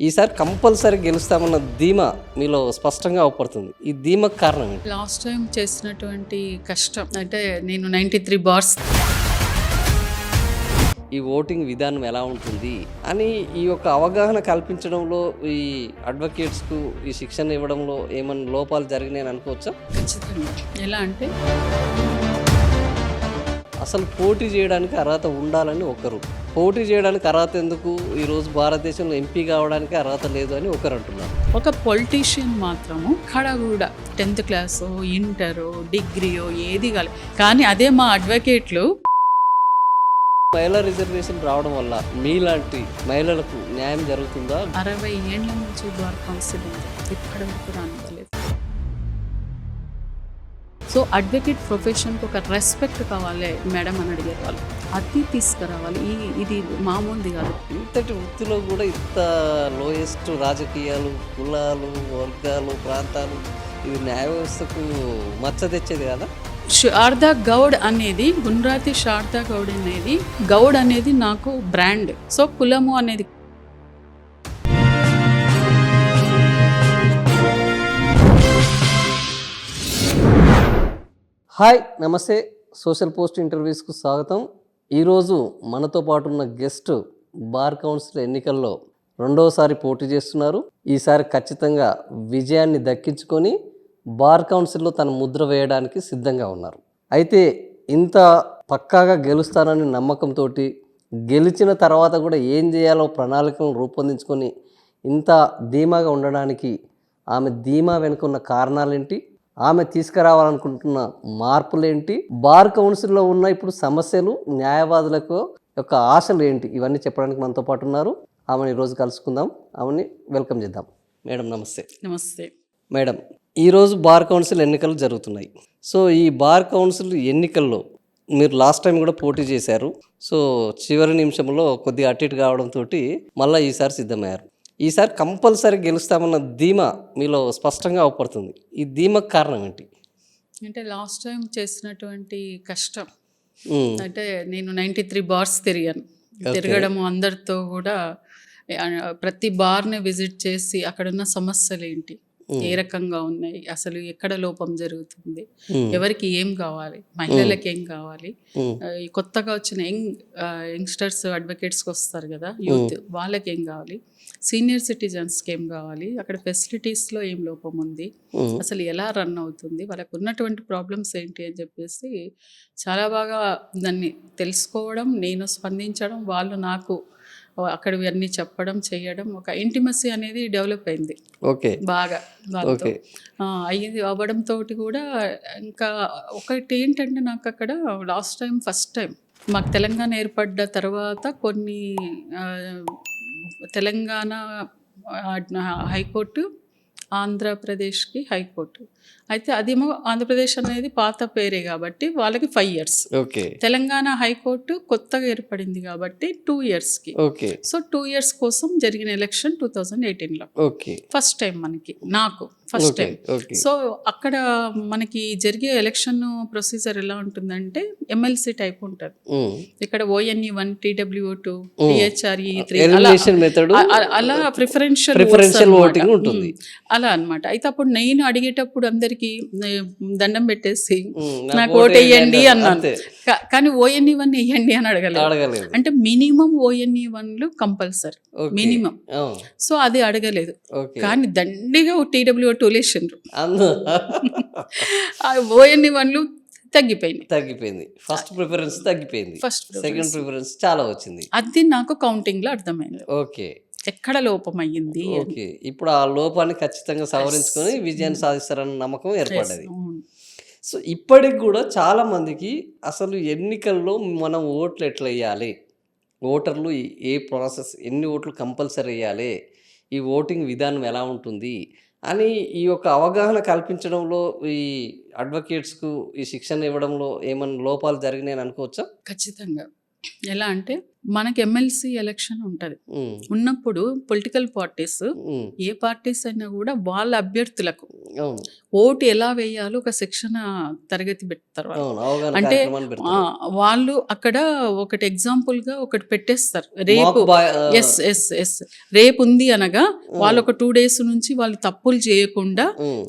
ఈసారి కంపల్సరీ గెలుస్తామన్న ధీమా మీలో స్పష్టంగా అవపడుతుంది. ఈ ధీమాకు కారణం ఏంటి? లాస్ట్ టైం చేసినటువంటి కష్టం అంటే నేను 93 బార్స్ ఈ ఓటింగ్ విధానం ఎలా ఉంటుంది అని ఈ యొక్క అవగాహన కల్పించడంలో ఈ అడ్వకేట్స్కు ఈ శిక్షణ ఇవ్వడంలో ఏమైనా లోపాలు జరిగినాయని అనుకోవచ్చా? ఖచ్చితంగా. ఎలా అంటే అసలు పోటీ చేయడానికి అర్హత ఉండాలని ఒకరు, పోటీ చేయడానికి అర్హత ఎందుకు, ఈరోజు భారతదేశంలో ఎంపీ కావడానికి అర్హత లేదు అని ఒకరు అంటున్నారు. ఒక పొలిటీషియన్ మాత్రము ఇక్కడ కూడా 10th క్లాసో ఇంటరో డిగ్రీయో ఏది కాలేదు, కానీ అదే మా అడ్వకేట్లు మహిళా రిజర్వేషన్ రావడం వల్ల మీలాంటి మహిళలకు న్యాయం జరుగుతుందా? 60 ఏళ్ల నుంచి బార్ కౌన్సిల్ ఇప్పటి వరకు రానివ్వలేదు. సో అడ్వకేట్ ప్రొఫెషన్కి ఒక రెస్పెక్ట్ కావాలి మేడం అని అడిగారు వాళ్ళు, అది తీసుకురావాలి. ఇది మామూలుది కాదు. ఇంతటి వృత్తిలో కూడా ఇంత లోయెస్ట్ రాజకీయాలు, కులాలు, వర్గాలు, ప్రాంతాలు, ఇది న్యాయ వ్యవస్థకు మచ్చ తెచ్చేది కదా. శారదా గౌడ్ అనేది, గుండ్రాతి శారదా గౌడ్ అనేది, గౌడ్ అనేది నాకు బ్రాండ్. సో కులము అనేది హాయ్, నమస్తే. సోషల్ పోస్ట్ ఇంటర్వ్యూస్కు స్వాగతం. ఈరోజు మనతో పాటు ఉన్న గెస్ట్ బార్ కౌన్సిల్ ఎన్నికల్లో రెండవసారి పోటీ చేస్తున్నారు. ఈసారి ఖచ్చితంగా విజయాన్ని దక్కించుకొని బార్ కౌన్సిల్లో తన ముద్ర వేయడానికి సిద్ధంగా ఉన్నారు. అయితే ఇంత పక్కాగా గెలుస్తానని నమ్మకంతో గెలిచిన తర్వాత కూడా ఏం చేయాలో ప్రణాళికలను రూపొందించుకొని ఇంత ధీమాగా ఉండడానికి ఆమె ధీమా వెనుక ఉన్న కారణాలేంటి, ఆమె తీసుకురావాలనుకుంటున్న మార్పులేంటి, బార్ కౌన్సిల్లో ఉన్న ఇప్పుడు సమస్యలు, న్యాయవాదులకు యొక్క ఆశలు ఏంటి, ఇవన్నీ చెప్పడానికి మనతో పాటు ఉన్నారు. ఆమెను ఈరోజు కలుసుకుందాం, ఆమెని వెల్కమ్ చేద్దాం. మేడం నమస్తే. నమస్తే మేడం, ఈరోజు బార్ కౌన్సిల్ ఎన్నికలు జరుగుతున్నాయి. సో ఈ బార్ కౌన్సిల్ ఎన్నికల్లో మీరు లాస్ట్ టైం కూడా పోటీ చేశారు. సో చివరి నిమిషంలో కొద్దిగా అటు ఇటు కావడంతో మళ్ళీ ఈసారి సిద్ధమయ్యారు. ఈసారి కంపల్సరీ గెలుస్తామన్న ధీమా మీలో స్పష్టంగా అవపడుతుంది. ఈ ధీమాకు కారణం ఏంటి? అంటే లాస్ట్ టైం చేసినటువంటి కష్టం అంటే నేను 93 బార్స్ తిరగడము, అందరితో కూడా ప్రతి బార్ని విజిట్ చేసి అక్కడున్న సమస్యలు ఏంటి, ఏ రకంగా ఉన్నాయి, అసలు ఎక్కడ లోపం జరుగుతుంది, ఎవరికి ఏం కావాలి, మహిళలకు ఏం కావాలి, కొత్తగా వచ్చిన యంగ్స్టర్స్ అడ్వకేట్స్కి వస్తారు కదా, యూత్, వాళ్ళకి ఏం కావాలి, సీనియర్ సిటిజన్స్కి ఏం కావాలి, అక్కడ ఫెసిలిటీస్లో ఏం లోపం ఉంది, అసలు ఎలా రన్ అవుతుంది, వాళ్ళకు ఉన్నటువంటి ప్రాబ్లమ్స్ ఏంటి అని చెప్పేసి చాలా బాగా దాన్ని తెలుసుకోవడం, నేను స్పందించడం, వాళ్ళు నాకు అక్కడ అన్నీ చెప్పడం, చేయడం, ఒక ఇంటిమసీ అనేది డెవలప్ అయింది. ఓకే, బాగా వాళ్ళతో అవ్వడంతో కూడా. ఇంకా ఒకటి ఏంటంటే, నాకు అక్కడ లాస్ట్ టైం ఫస్ట్ టైం మాకు తెలంగాణ ఏర్పడ్డ తర్వాత కొన్ని తెలంగాణ హైకోర్టు, ఆంధ్రప్రదేశ్కి హైకోర్టు. అయితే అదేమో ఆంధ్రప్రదేశ్ అనేది పాత పేరే కాబట్టి వాళ్ళకి 5 years. ఓకే. తెలంగాణ హైకోర్టు కొత్తగా ఏర్పడింది కాబట్టి 2 yearsకి. ఓకే. సో 2 years కోసం జరిగిన ఎలక్షన్ 2018లో. ఓకే. ఫస్ట్ టైం నాకు ఫస్ట్ టైం. సో అక్కడ మనకి జరిగే ఎలక్షన్ ప్రొసీజర్ ఎలా ఉంటుందంటే ఎమ్మెల్సీ టైప్ ఉంటుంది. ఇక్కడ ONE1, TWO2, THRE3 అలా ప్రిఫరెన్షియల్ ఓటింగ్ ఉంటుంది అలా అన్నమాట. అయితే అప్పుడు నేను అడిగేటప్పుడు అందరికి దండం పెట్టేసి నాకు ఓటు వేయండి అన్నాను, కానీ ONE1 వేయండి అని అడగలేదు. అంటే minimum ONE1 compulsory minimum. So అది అడగలేదు, కానీ దండిగా TWO2 లేచిండ్రు. ONE1 తగ్గిపోయింది. ఫస్ట్ ప్రిఫరెన్స్ తగ్గిపోయింది, సెకండ్ ప్రిఫరెన్స్ చాలా వచ్చింది. అది నాకు కౌంటింగ్ లో అర్థమైంది. ఓకే, ఎక్కడ లోపం అయ్యింది. ఓకే, ఇప్పుడు ఆ లోపాన్ని ఖచ్చితంగా సవరించుకొని విజయాన్ని సాధిస్తారన్న నమ్మకం ఏర్పడ్డది. సో ఇప్పటికి కూడా చాలా మందికి అసలు ఎన్నికల్లో మనం ఓట్లు ఎట్లా వేయాలి, ఓటర్లు ఏ ప్రాసెస్, ఎన్ని ఓట్లు కంపల్సరీ వేయాలి, ఈ ఓటింగ్ విధానం ఎలా ఉంటుంది అని ఈ యొక్క అవగాహన కల్పించడంలో ఈ అడ్వకేట్స్కు ఈ శిక్షణ ఇవ్వడంలో ఏమైనా లోపాలు జరిగినాయని అనుకోవచ్చా? ఖచ్చితంగా. ఎలా అంటే మనకి ఎమ్మెల్సీ ఎలక్షన్ ఉంటుంది. ఉమ్, ఉన్నప్పుడు పొలిటికల్ పార్టీస్ ఉమ్, ఏ పార్టీస్ అయినా కూడా వాళ్ళ అభ్యర్థులకు అవును ఓటు ఎలా వేయాలో ఒక శిక్షణ తరగతి పెడతారు వాళ్ళు. అవును అవగాహన అంటే కార్యక్రమాన్ని పెడతారు. వాళ్ళు అక్కడ ఒకటి ఎగ్జాంపుల్గా ఒకటి పెట్టేస్తారు. రేపు మాక్ బాయ్ ఎస్ ఎస్ ఎస్ రేపు ఉంది అనగా వాళ్ళు ఒక 2 days నుంచి వాళ్ళు తప్పులు చేయకుండా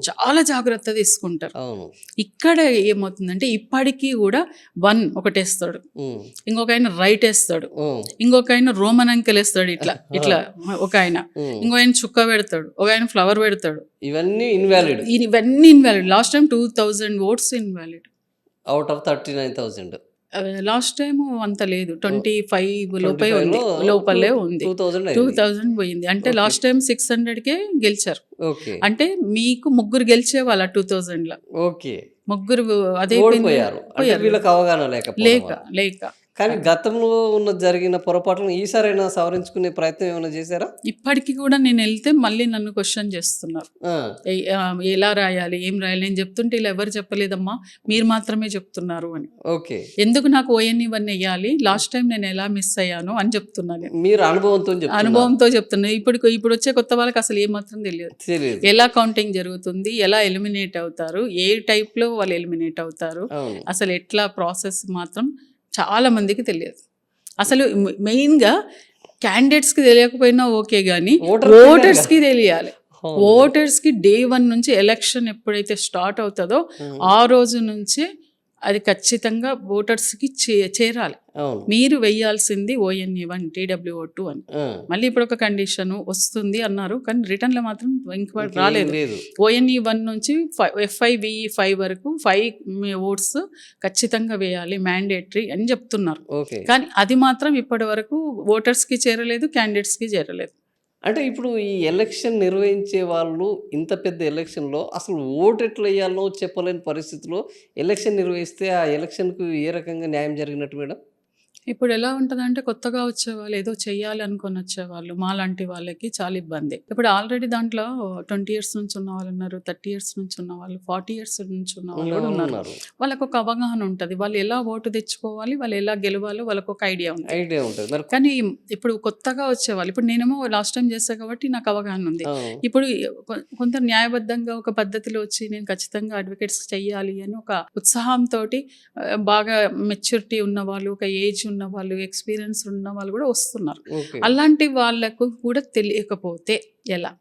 చాలా జాగ్రత్త తీసుకుంటారు. అవును ఇక్కడ ఏమవుతుందంటే ఇప్పటికీ కూడా 1 ఒకటేస్తాడు, ఉమ్, ఇంకొక ఆయన రైట్ వేస్తాడు, ఉమ్, ఇంకొక ఆయన రోమన్ అంకెల్ వేస్తాడు, ఇట్లా ఇట్లా ఒక ఆయన, ఉమ్. ఇంకో ఆయన చుక్క పెడతాడు, ఒక ఆయన ఫ్లవర్ పెడతాడు. ఇవన్నీ ఇన్వాలిడ్ ఇవన్నీ invalid. Last time 2000 votes invalid. Out of 39,000. Last time అంత లేదు, 25 లోపే ఉంది, 25 లోపలే ఉంది. 2,000 అయింది. 2000 పోయింది. అంటే లాస్ట్ టైం 600కే గెలిచారు. ఓకే అంటే మీకు ముగ్గురు గెలిచే వాళ్ళ 2000లో ఓకే ముగ్గురు అదే ఓడిపోయారు. అంటే వీళ్ళకి అవగాహన లేకపోవడం లేక వల్ల. లేక కానీ గతంలో ఉన్న జరిగిన పొరపాట్లను ఈసారైనా సవరించుకునే ప్రయత్నం ఏమైనా చేశారా? ఇప్పటికీ కూడా నేను వెళ్తే మళ్ళీ నన్ను క్వశ్చన్ చేస్తున్నారు. ఆ, ఎలా రాయాలి, ఏం రాయాలి. నేను చెప్తుంటే ఇలా ఎవరు చెప్పలేదమ్మా, మీరు మాత్రమే చెప్తున్నారు అని. ఓకే ఎందుకు నాకు ONE1 వేయాలి, లాస్ట్ టైం నేను ఎలా మిస్ అయ్యాను అని చెప్తున్నాను. మీరు అనుభవంతో చెప్తున్నారు. అనుభవంతో చెప్తున్నాను. ఇప్పుడు వచ్చే కొత్త వాళ్ళకి అసలు ఏమాత్రం తెలియదు. తెలియదు. ఎలా కౌంటింగ్ జరుగుతుంది, ఎలా ఎలిమినేట్ అవుతారు, ఏ టైప్లో వాళ్ళు ఎలిమినేట్ అవుతారు, అవును అసలు ఎట్లా ప్రాసెస్ మాత్రం చాలా మందికి తెలియదు. అసలు మెయిన్గా క్యాండిడేట్స్కి తెలియకపోయినా ఓకే, కానీ ఓటర్స్కి తెలియాలి. ఓటర్స్కి Day 1 నుంచి ఎలక్షన్ ఎప్పుడైతే స్టార్ట్ అవుతుందో ఆ రోజు నుంచే అది ఖచ్చితంగా ఓటర్స్కి చేరాలి. అవును మీరు వేయాల్సింది ONE1 TWO2 అని. ఆ, మళ్ళీ ఇప్పుడు ఒక కండిషన్ వస్తుంది అన్నారు, కానీ రిటర్న్లో మాత్రం ఇంకా రాలేదు. లేదు. ONE1 నుంచి FIVE5 వరకు 5 ఓట్స్ ఖచ్చితంగా వేయాలి, మ్యాండేటరీ అని చెప్తున్నారు. ఓకే కానీ అది మాత్రం ఇప్పటి వరకు ఓటర్స్కి చేరలేదు, క్యాండిడేట్స్కి చేరలేదు. అంటే ఇప్పుడు ఈ ఎలక్షన్ నిర్వహించే వాళ్ళు ఇంత పెద్ద ఎలక్షన్లో అసలు ఓటు ఎట్లా వేయాలో చెప్పలేని పరిస్థితిలో ఎలక్షన్ నిర్వహిస్తే ఆ ఎలక్షన్కు ఏ రకంగా న్యాయం జరిగినట్టు మేడం? ఇప్పుడు ఎలా ఉంటుందంటే కొత్తగా వచ్చేవాళ్ళు ఏదో చెయ్యాలి అనుకొని వచ్చేవాళ్ళు మాలాంటి వాళ్ళకి చాలా ఇబ్బంది. ఇప్పుడు ఆల్రెడీ దాంట్లో 20 years నుంచి ఉన్న వాళ్ళు ఉన్నారు, 30 years నుంచి ఉన్న వాళ్ళు, 40 years నుంచి ఉన్న వాళ్ళు కూడా ఉన్నారు. వాళ్ళకు ఒక అవగాహన ఉంటుంది, వాళ్ళు ఎలా ఓటు తెచ్చుకోవాలి, వాళ్ళు ఎలా గెలవాలో వాళ్ళకు ఒక ఐడియా ఉంది. ఐడియా ఉంటుంది మరి. కానీ ఇప్పుడు కొత్తగా వచ్చేవాళ్ళు, ఇప్పుడు నేనేమో లాస్ట్ టైం చేస్తా కాబట్టి నాకు అవగాహన ఉంది. ఇప్పుడు కొంత న్యాయబద్ధంగా ఒక పద్ధతిలో వచ్చి నేను ఖచ్చితంగా అడ్వకేట్స్ చెయ్యాలి అని ఒక ఉత్సాహంతో బాగా మెచ్యూరిటీ ఉన్న వాళ్ళు, ఒక ఏజ్ ఉన్న వాళ్ళు, ఎక్స్పీరియన్స్ ఉన్న వాళ్ళు కూడా వస్తున్నారు. ఓకే అలాంటి వాళ్ళకు కూడా తెలియకపోతే ఎలా?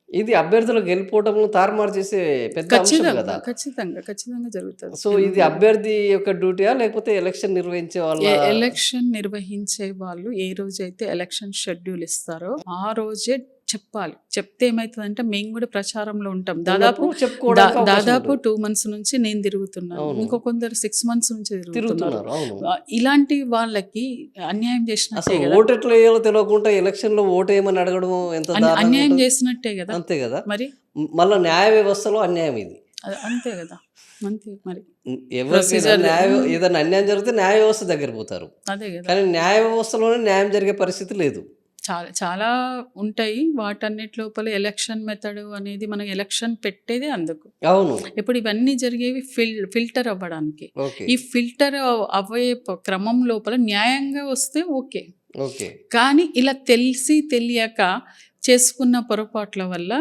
ఇది అభ్యర్థులకు గెలిపోవడంలో తారుమారు చేసే పెద్ద అంశం కదా. ఖచ్చితంగా జరుగుతుంది. సో ఇది అభ్యర్థి యొక్క డ్యూటీయా లేకపోతే ఎలక్షన్ నిర్వహించే వాళ్ళ? ఎలక్షన్ నిర్వహించే వాళ్ళు ఏ రోజైతే ఎలక్షన్ షెడ్యూల్ ఇస్తారో ఆ రోజే చెప్పాలి. చెప్తే ఏమవుతుందంటే మేము కూడా ప్రచారంలో ఉంటాం. దాదాపు 2 months నుంచి నేను తిరుగుతున్నాను, ఇంకో కొందరు 6 months నుంచి తిరుగుతున్నారు. ఇలాంటి వాళ్ళకి అన్యాయం చేసినట్టే కదా. ఓటు ఎట్లా వేయాలో తెలియకుండా ఎలక్షన్ లో ఓటు ఏమని అడగడం ఎంత అన్యాయం చేసినట్టే కదా. అంతే కదా. మరి మళ్ళీ న్యాయ వ్యవస్థలో అన్యాయం ఇది. అంతే కదా. అంతే మరి. ఏదైనా అన్యాయం జరిగితే న్యాయ వ్యవస్థ దగ్గర పోతారు. అదే కదా. కానీ న్యాయ వ్యవస్థలోనే న్యాయం జరిగే పరిస్థితి లేదు. చాలా ఉంటాయి. వాటన్నిటి లోపల ఎలక్షన్ మెథడ్ అనేది మనం ఎలక్షన్ పెట్టేదే అందుకు. అవును ఇప్పుడు ఇవన్నీ జరిగేవి ఫిల్టర్ అవ్వడానికి. ఈ ఫిల్టర్ అవ్వే క్రమం లోపల న్యాయంగా వస్తే ఓకే. కానీ ఇలా తెలియక చేసుకున్న పొరపాట్ల వల్ల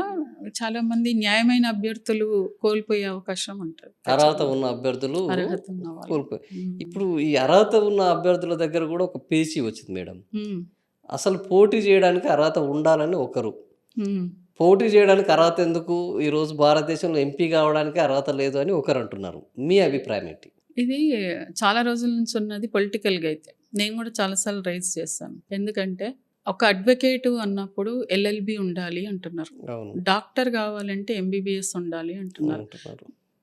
చాలా మంది న్యాయమైన అభ్యర్థులు కోల్పోయే అవకాశం ఉంటుంది. అర్హత ఉన్న అభ్యర్థులు కోల్పోయి. ఇప్పుడు ఈ అర్హత ఉన్న అభ్యర్థుల దగ్గర కూడా ఒక పేచీ వచ్చింది మేడం. అసలు పోటీ చేయడానికి అర్హత ఉండాలని ఒకరు, పోటీ చేయడానికి అర్హత ఎందుకు, ఈరోజు భారతదేశంలో ఎంపీ కావడానికి అర్హత లేదు అని ఒకరు అంటున్నారు. మీ అభిప్రాయం ఏంటి? ఇది చాలా రోజుల నుంచి ఉన్నది పొలిటికల్గా. అయితే నేను కూడా చాలాసార్లు రైజ్ చేస్తాను. ఎందుకంటే ఒక అడ్వకేట్ అన్నప్పుడు LLB ఉండాలి అంటున్నారు, డాక్టర్ కావాలంటే MBBS ఉండాలి అంటున్నారు,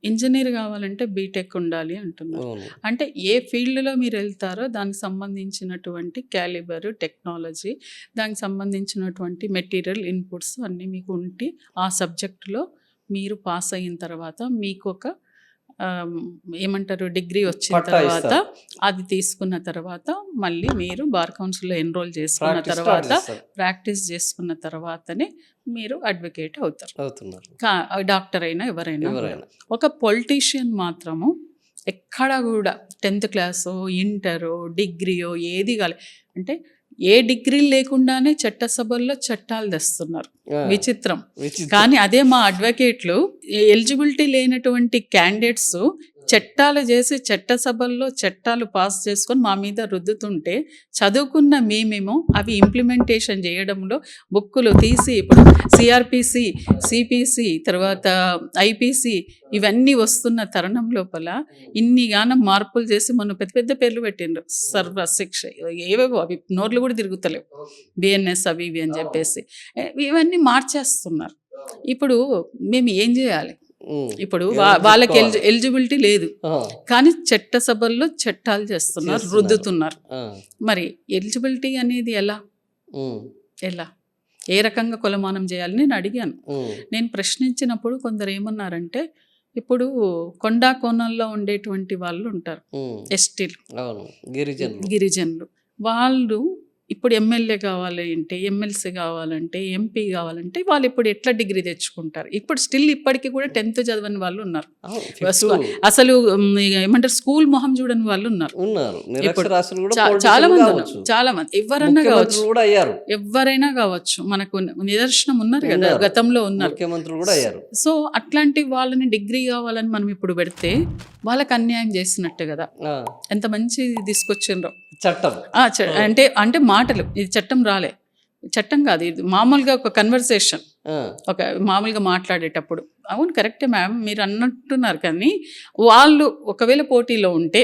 ఇంజనీర్ కావాలంటే బీటెక్ ఉండాలి అంటున్నారు. అంటే ఏ ఫీల్డ్లో మీరు వెళ్తారో దానికి సంబంధించినటువంటి క్యాలిబర్, టెక్నాలజీ, దానికి సంబంధించినటువంటి మెటీరియల్ ఇన్పుట్స్ అన్నీ మీకు ఉంటే ఆ సబ్జెక్టులో మీరు పాస్ అయిన తర్వాత మీకు ఒక ఏమంటారు డిగ్రీ వచ్చిన తర్వాత అది తీసుకున్న తర్వాత మళ్ళీ మీరు బార్ కౌన్సిల్లో ఎన్రోల్ చేసుకున్న తర్వాత ప్రాక్టీస్ చేసుకున్న తర్వాతనే మీరు అడ్వకేట్ అవుతారు, డాక్టర్ అయినా ఎవరైనా. ఒక పొలిటీషియన్ మాత్రము ఎక్కడ కూడా 10th క్లాసో ఇంటరో డిగ్రీయో ఏది కాలే. అంటే ఏ డిగ్రీ లేకుండానే చట్టసభల్లో చట్టాలు తెస్తున్నారు. విచిత్రం. కానీ అదే మా అడ్వకేట్లు ఎలిజిబిలిటీ లేనటువంటి క్యాండిడేట్స్ చట్టాలు చేసి చట్టసభల్లో చట్టాలు పాస్ చేసుకొని మా మీద రుద్దుతుంటే చదువుకున్న మేమేమో అవి ఇంప్లిమెంటేషన్ చేయడంలో బుక్కులు తీసి ఇప్పుడు సిఆర్పిసి, సిపిసి, తర్వాత ఐపీసీ ఇవన్నీ వస్తున్న తరుణం లోపల ఇన్ని గానం మార్పులు చేసి మొన్న పెద్ద పెద్ద పేర్లు పెట్టిండ్రు. సర్వశిక్ష ఏవేవో అవి నోర్లు కూడా తిరుగుతలేవు, బిఎన్ఎస్ అవి ఇవి అని చెప్పేసి ఇవన్నీ మార్చేస్తున్నారు. ఇప్పుడు మేము ఏం చేయాలి? ఇప్పుడు వాళ్ళకి ఎలిజిబిలిటీ లేదు కానీ చట్టసభల్లో చట్టాలు చేస్తున్నారు, రుద్దుతున్నారు. మరి ఎలిజిబిలిటీ అనేది ఎలా ఏ రకంగా కొలమానం చేయాలని నేను అడిగాను. నేను ప్రశ్నించినప్పుడు కొందరు ఏమన్నారంటే, ఇప్పుడు కొండా కోణాల్లో ఉండేటువంటి వాళ్ళు ఉంటారు, ఎస్టీలు, గిరిజనులు, వాళ్ళు ఇప్పుడు ఎమ్మెల్యే కావాలంటే, ఎమ్మెల్సీ కావాలంటే, ఎంపీ కావాలంటే వాళ్ళు ఇప్పుడు ఎట్లా డిగ్రీ తెచ్చుకుంటారు? ఇప్పుడు స్టిల్ ఇప్పటికీ కూడా 10th చదవని వాళ్ళు ఉన్నారు, అసలు ఏమంటారు స్కూల్ మొహం చూడని వాళ్ళు ఉన్నారు. ఇప్పుడు చాలా మంది ఎవరైనా కావచ్చు, ఎవరైనా కావచ్చు, మనకు నిదర్శనం ఉన్నారు కదా, గతంలో ఉన్నారు. సో అట్లాంటి వాళ్ళని డిగ్రీ కావాలని మనం ఇప్పుడు పెడితే వాళ్ళకి అన్యాయం చేసినట్టు కదా. ఎంత మంచి తీసుకొచ్చిండ్రో చట్టం. అంటే మాటలు, ఇది చట్టం రాలే, చట్టం కాదు, ఇది మామూలుగా ఒక కన్వర్సేషన్, ఒక మామూలుగా మాట్లాడేటప్పుడు. అవును కరెక్టే మ్యామ్ మీరు అన్నట్టున్నారు, కానీ వాళ్ళు ఒకవేళ పోటీలో ఉంటే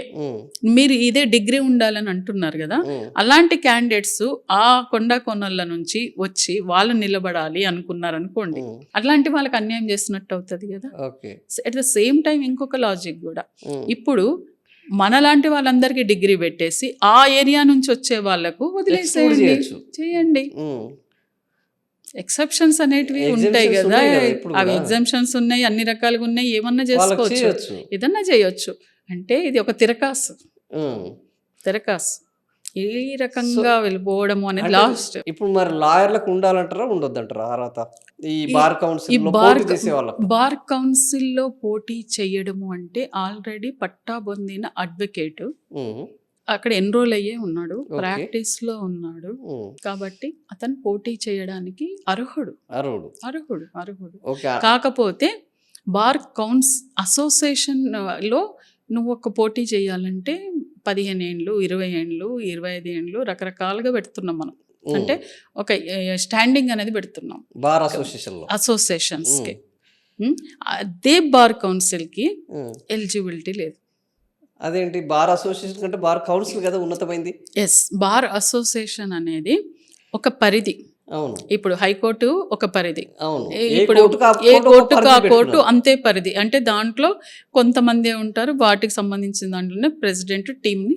మీరు ఇదే డిగ్రీ ఉండాలని అంటున్నారు కదా, అలాంటి క్యాండిడేట్స్ ఆ కొండా కొనల నుంచి వచ్చి వాళ్ళు నిలబడాలి అనుకున్నారు అనుకోండి, అట్లాంటి వాళ్ళకి అన్యాయం చేసినట్టు అవుతుంది కదా. అట్ ద సేమ్ టైం ఇంకొక లాజిక్ కూడా, ఇప్పుడు మనలాంటి వాళ్ళందరికీ డిగ్రీ పెట్టేసి ఆ ఏరియా నుంచి వచ్చే వాళ్ళకు వదిలేసేయండి, చేయండి. ఎక్సెప్షన్స్ అనేటివి ఉంటాయి కదా, అవి ఎగ్జామ్షన్స్ ఉన్నాయి, అన్ని రకాలుగా ఉన్నాయి, ఏమన్నా చేసుకోవచ్చు, ఏదన్నా చేయొచ్చు. అంటే ఇది ఒక తిరకాసు ఈ రకంగా వెళ్ళిపోవడము అనేది లాస్ట్. ఇప్పుడు మరి లాయర్లకు ఉండాలంటారా ఉండొద్దంటారా అర్హత? ఈ బార్ కౌన్సిల్లో పోటీ చేయడము అంటే ఆల్రెడీ పట్టా పొందిన అడ్వకేట్ అక్కడ ఎన్రోల్ అయ్యే ఉన్నాడు, ప్రాక్టీస్ లో ఉన్నాడు, కాబట్టి అతను పోటీ చేయడానికి అర్హుడు. కాకపోతే బార్ అసోసియేషన్ లో నువ్వు ఒక పోటీ చేయాలంటే 15 ఏండ్లు, 20 ఏండ్లు, 25 ఏండ్లు రకరకాలుగా పెడుతున్నాం మనం. అంటే ఒక స్టాండింగ్ అనేది పెడుతున్నాం బార్ అసోసియేషన్స్ కి. అదే బార్ కౌన్సిల్ కి ఎలిజిబిలిటీ లేదు. అదేంటి? బార్ అసోసియేషన్ కంటే బార్ కౌన్సిల్ కదా ఉన్నతమైంది. ఎస్, బార్ అసోసియేషన్ అనేది ఒక పరిధి. ఇప్పుడు హైకోర్టు ఒక పరిధి, ఇప్పుడు ఏ కోర్టుకు ఆ కోర్టు అంతే పరిధి. అంటే దాంట్లో కొంతమంది ఉంటారు, వాటికి సంబంధించిన దాంట్లోనే ప్రెసిడెంట్ టీంని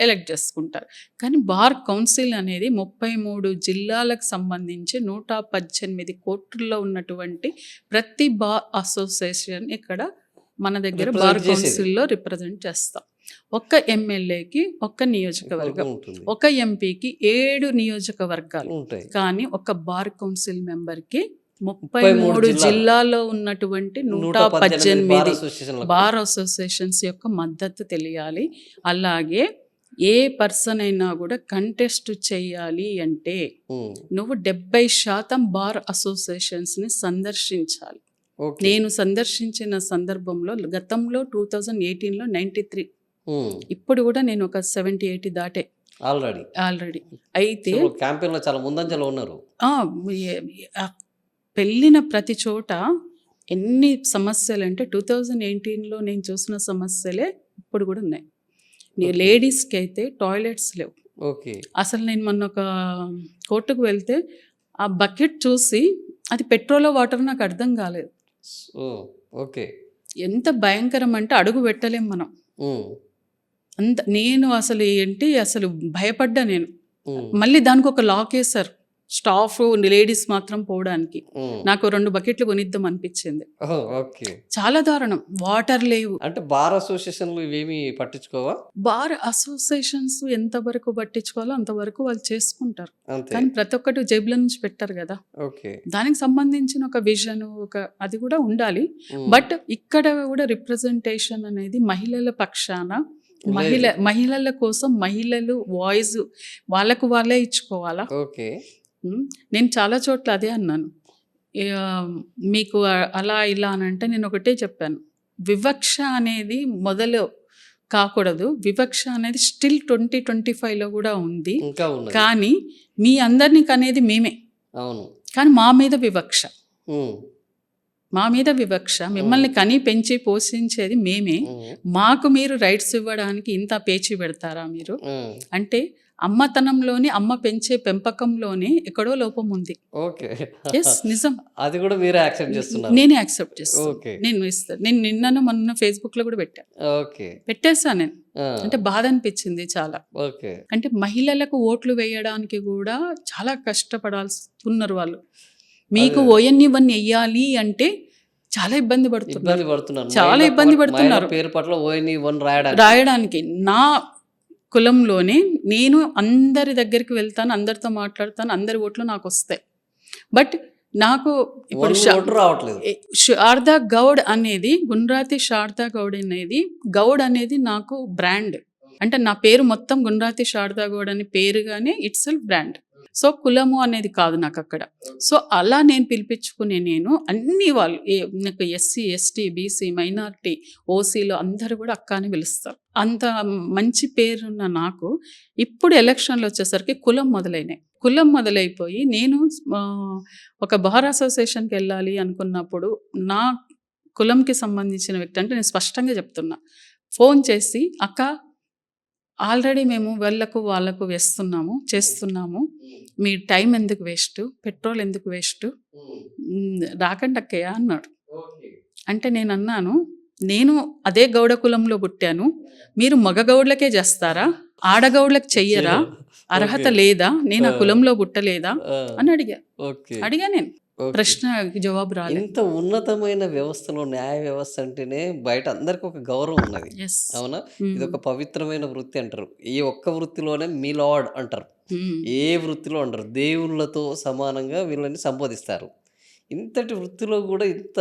ఎలెక్ట్ చేసుకుంటారు. కానీ బార్ కౌన్సిల్ అనేది 33 జిల్లాలకు సంబంధించి 118 కోర్టుల్లో ఉన్నటువంటి ప్రతి బార్ అసోసియేషన్ ఇక్కడ మన దగ్గర బార్ కౌన్సిల్లో రిప్రజెంట్ చేస్తాం. ఒక్క ఎమ్మెల్యేకి ఒక్క నియోజకవర్గం, ఒక ఎంపీకి 7 నియోజకవర్గాలు. కానీ ఒక బార్ కౌన్సిల్ మెంబర్కి 33 జిల్లాల్లో ఉన్నటువంటి 118 బార్ అసోసియేషన్స్ యొక్క మద్దతు తెలియాలి. అలాగే ఏ పర్సన్ అయినా కూడా కంటెస్ట్ చేయాలి అంటే నువ్వు 70% బార్ అసోసియేషన్స్ ని సందర్శించాలి. నేను సందర్శించిన సందర్భంలో గతంలో 2018లో 93, ఇప్పుడు కూడా నేను ఒక 70-80 దాటే ఆల్రెడీ. అయితే క్యాంపెయిన్ లో చాలా ముందంజలో ఉన్నారు. వెళ్ళిన ప్రతి చోట ఎన్ని సమస్యలు అంటే 2018లో నేను చూసిన సమస్యలే ఇప్పుడు కూడా ఉన్నాయి. లేడీస్కి అయితే టాయిలెట్స్ లేవు. అసలు నేను మొన్న ఒక కోర్టుకు వెళ్తే ఆ బకెట్ చూసి అది పెట్రోల్ వాటర్ నాకు అర్థం కాలేదు. ఎంత భయంకరం అంటే అడుగు పెట్టలేం మనం. నేను అసలు భయపడ్డా నేను. మళ్ళీ దానికి ఒక లాక్ వేశారు, స్టాఫ్ లేడీస్ మాత్రం పోవడానికి. ఉమ్. నాకు 2 బకెట్లు కొనిద్దాం అనిపించింది. ఓహో, ఓకే. చాలా దారుణం. వాటర్ లేవు. అంటే బార్ అసోసియేషన్లు ఇవేమి పట్టించుకోవా? బార్ అసోసియేషన్స్ ఎంతవరకు పట్టించుకోవాలో అంతవరకు వాళ్ళు చేసుకుంటారు. అంతే. కానీ ప్రతి ఒక్కటి జేబుల నుంచి పెట్టారు కదా. ఓకే. దానికి సంబంధించిన ఒక విజన్, ఒక అది కూడా ఉండాలి. ఉమ్. బట్ ఇక్కడ కూడా రిప్రజెంటేషన్ అనేది మహిళల పక్షాన, మహిళల కోసం మహిళలు వాయిస్ వాళ్ళకు వాళ్ళే ఇచ్చుకోవాలా. ఓకే. నేను చాలా చోట్ల అదే అన్నాను. మీకు అలా ఇలా అని అంటే నేను ఒకటే చెప్పాను, వివక్ష అనేది మొదలు కాకూడదు. వివక్ష అనేది స్టిల్ 2025లో కూడా ఉంది. ఇంకా ఉన్నది. కానీ మీ అందరినీ కనేది మేమే. అవును. కానీ మా మీద వివక్ష, ఉమ్. మా మీద వివక్ష. మిమ్మల్ని కని పెంచి పోషించేది మేమే. ఉమ్. మాకు మీరు రైట్స్ ఇవ్వడానికి ఇంత పేచి పెడతారా మీరు? ఉమ్. అంటే అమ్మతనంలోని, అమ్మ పెంచే పెంపకంలోనే ఎక్కడో లోపం ఉంది. ఓకే. ఎస్, నిజం. అది కూడా మీరే యాక్సెప్ట్ చేస్తున్నారు. నేనే యాక్సెప్ట్ చేస్తాను. ఓకే. నేను ఇస్తాను. నేను నిన్న మొన్న ఫేస్బుక్లో కూడా ఓకే. పెట్టేశాను నేను. ఆ. అంటే బాధ అనిపించింది చాలా. ఓకే. అంటే మహిళలకు ఓట్లు వేయడానికి కూడా చాలా కష్టపడాల్సి ఉన్నారు వాళ్ళు. మీకు ఓఎన్ఈ1 వెయ్యాలి అంటే చాలా ఇబ్బంది పడుతున్నారు. చాలా ఇబ్బంది పడుతున్నారు పేరు పట్ల ONE1 రాయడానికి. నా కులంలోనే నేను అందరి దగ్గరికి వెళ్తాను, అందరితో మాట్లాడతాను, అందరి ఓట్లు నాకు వస్తాయి. బట్ నాకు ఇప్పుడు రావట్లేదు. శారదా గౌడ్ అనేది, గుండ్రాతి శారదా గౌడ్ అనేది, గౌడ్ అనేది నాకు బ్రాండ్. అంటే నా పేరు మొత్తం గుండ్రాతి శారదా గౌడ్ అనే పేరుగానే ఇట్స్ సెల్ఫ్ బ్రాండ్. సో కులము అనేది కాదు నాకు అక్కడ. సో అలా నేను పిలిపించుకునే నేను అన్ని వాళ్ళు నాకు ఎస్సీ, ఎస్టీ, బీసీ, మైనారిటీ, ఓసీలో అందరూ కూడా అక్క అని పిలుస్తారు. అంత మంచి పేరున్న నాకు ఇప్పుడు ఎలక్షన్లు వచ్చేసరికి కులం మొదలైపోయి నేను ఒక బార్ అసోసియేషన్కి వెళ్ళాలి అనుకున్నప్పుడు నా కులంకి సంబంధించిన వ్యక్తి అంటే నేను స్పష్టంగా చెప్తున్నా, ఫోన్ చేసి అక్క ఆల్రెడీ మేము వాళ్ళకు చేస్తున్నాము, మీ టైం ఎందుకు వేస్ట్, పెట్రోల్ ఎందుకు వేస్ట్, రాకండి అక్కయ్య అన్నాడు. అంటే నేను అన్నాను, నేను అదే గౌడ కులంలో పుట్టాను, మీరు మగ గౌడ్లకే చేస్తారా, ఆడగౌడ్లకు చెయ్యరా, అర్హత లేదా, నేను ఆ కులంలో పుట్టలేదా అని అడిగా నేను. ప్రశ్నకి జవాబు రాలేదు. ఇంత ఉన్నతమైన వ్యవస్థలో న్యాయ వ్యవస్థ అంటేనే బయట అందరికి ఒక గౌరవం ఉన్నది. అవునా? ఇది ఒక పవిత్రమైన వృత్తి అంటారు. ఈ ఒక్క వృత్తిలోనే మీ లార్డ్ అంటారు, ఏ వృత్తిలో అంటారు. దేవుళ్ళతో సమానంగా వీళ్ళని సంబోధిస్తారు. ఇంతటి వృత్తిలో కూడా ఇంత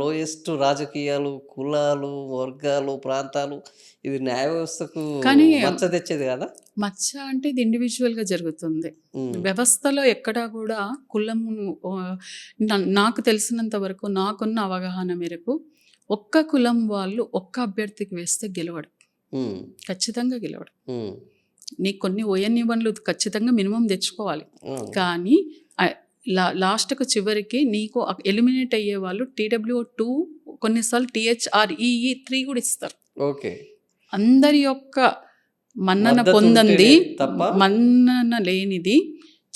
లోయెస్ట్ రాజకీయాలు, కులాలు, వర్గాలు, ప్రాంతాలు, ఇది న్యాయ వ్యవస్థకు మచ్చ తెచ్చేది కదా. మచ్చ అంటే ఇది ఇండివిజువల్గా జరుగుతుంది. వ్యవస్థలో ఎక్కడా కూడా కులము, నాకు తెలిసినంత వరకు, నాకున్న అవగాహన మేరకు ఒక్క కులం వాళ్ళు ఒక్క అభ్యర్థికి వేస్తే గెలవడు, ఖచ్చితంగా గెలవడు. నీకు కొన్ని ONE1లు ఖచ్చితంగా మినిమం తెచ్చుకోవాలి. కానీ లాస్ట్కు చివరికి నీకు ఎలిమినేట్ అయ్యే వాళ్ళు TWO2, కొన్నిసార్లు THREE3 కూడా ఇస్తారు. ఓకే. అందరి యొక్క మన్నన పొందంది, మన్నన లేనిది,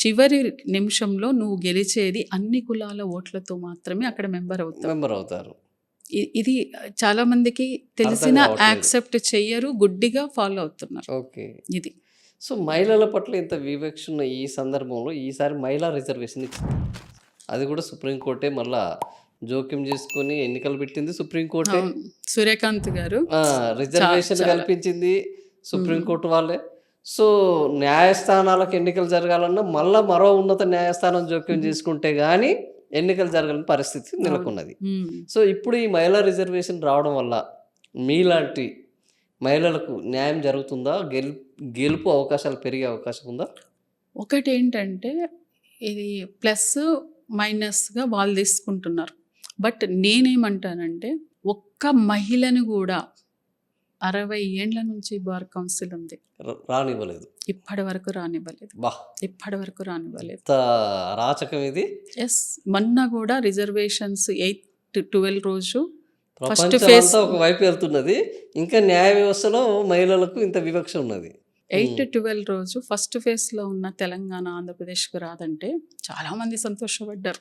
చివరి నిమిషంలో నువ్వు గెలిచేది అన్ని కులాల ఓట్లతో మాత్రమే అక్కడ మెంబర్ అవుతారు. ఇది చాలా మందికి తెలిసిన యాక్సెప్ట్ చెయ్యరు, గుడ్డిగా ఫాలో అవుతున్నారు. ఓకే. ఇది సో మహిళల పట్ల ఇంత వివక్ష ఉన్న ఈ సందర్భంలో ఈసారి మహిళా రిజర్వేషన్ ఇచ్చింది. అది కూడా సుప్రీంకోర్టే మళ్ళా జోక్యం చేసుకొని ఎన్నికలు పెట్టింది. సుప్రీంకోర్టే సూర్యకాంత్ గారు రిజర్వేషన్ కల్పించింది, సుప్రీంకోర్టు వాళ్ళే. సో న్యాయస్థానాలకు ఎన్నికలు జరగాలన్నా మళ్ళీ మరో ఉన్నత న్యాయస్థానం జోక్యం చేసుకుంటే కానీ ఎన్నికలు జరగని పరిస్థితి నెలకొన్నది. సో ఇప్పుడు ఈ మహిళా రిజర్వేషన్ రావడం వల్ల మీలాంటి మహిళలకు న్యాయం జరుగుతుందా? గెలుపు అవకాశాలు పెరిగే అవకాశం ఉందా? ఒకటి ఏంటంటే ఇది ప్లస్ మైనస్గా వాళ్ళు తీసుకుంటున్నారు. బట్ నేనేమంటానంటే ఒక్క మహిళను కూడా 60 ఏండ్ల నుంచి బార్ కౌన్సిల్ ఉంది, రానివ్వలేదు, ఇప్పటి వరకు రానివ్వలేదు. రాచకం ఇది. ఎస్, మొన్న కూడా రిజర్వేషన్స్ 8 to 12 రోజు ఫస్ట్ ఫేజ్ ఒకవైపు వెళ్తున్నది, ఇంకా న్యాయ వ్యవస్థలో మహిళలకు ఇంత వివక్ష ఉన్నది. 8 to 12 రోజు ఫస్ట్ ఫేజ్లో ఉన్న తెలంగాణ, ఆంధ్రప్రదేశ్కి రాదంటే చాలామంది సంతోషపడ్డారు.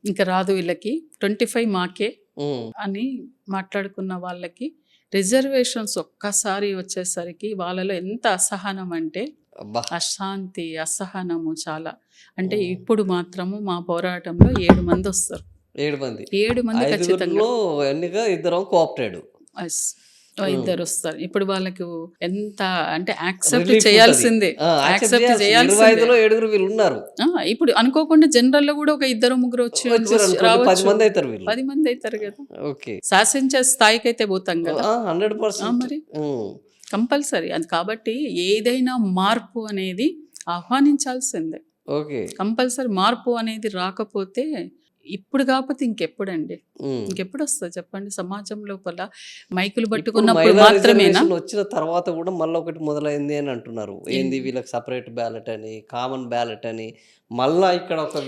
ఇంకా రాదు వీళ్ళకి, 25 మాకే అని మాట్లాడుకున్న వాళ్ళకి రిజర్వేషన్స్ ఒక్కసారి వచ్చేసరికి వాళ్ళలో ఎంత అసహనం అంటే అబ్బా! అశాంతి, అసహనము చాలా. అంటే ఇప్పుడు మాత్రము మా పోరాటంలో 7 మందొస్తారు. 7 మంది. 7 మంది ఖచ్చితంగా. 5గురిలో ఎన్నిక ఇద్దరం కోఆప్టెడ్. యెస్. ఇద్దరొస్తారు. ఇప్పుడు వాళ్ళకు ఎంత అంటే యాక్సెప్ట్ రిలీఫ్ ఉంటది. చేయాల్సిందే. యాక్సెప్ట్ యాక్సెప్ట్ చేయాల్సింది. చేయాల్సిందే. 25లో 7గురు వీళ్ళున్నారు. ఇప్పుడు అనుకోకుండా జనరల్‌లో గూడా ఒక ఇద్దరు ముగ్గురు వచ్చిరనుకోండి 10 రావచ్చు. మంది అయితారు వీళ్ళు. 10 మంది అయితారు గదా! ఓకే. శాసించే స్థాయికైతే పోతాం గదా! 100%. మరి. కంపల్సరీ. అది కాబట్టి ఏదైనా మార్పు అనేది ఆహ్వానించాల్సిందే. ఓకే. కంపల్సరీ మార్పు అనేది రాకపోతే ఇప్పుడు కాకపోతే ఇంకెప్పుడండి? ఇంకెప్పుడొస్తది చెప్పండి? సమాజం లోపల మైకులు ఇప్పుడు పట్టుకున్నప్పుడు మహిళా మాత్రమేనా? రిజర్వేషన్ వచ్చిన తర్వాత కూడా మళ్ళీ ఒకటి మొదలైంది అని అంటున్నారు. ఏంది వీళ్ళకి సెపరేట్ బ్యాలెట్ అని, కామన్ బ్యాలెట్ అని, మళ్ళా ఇక్కడ ఒక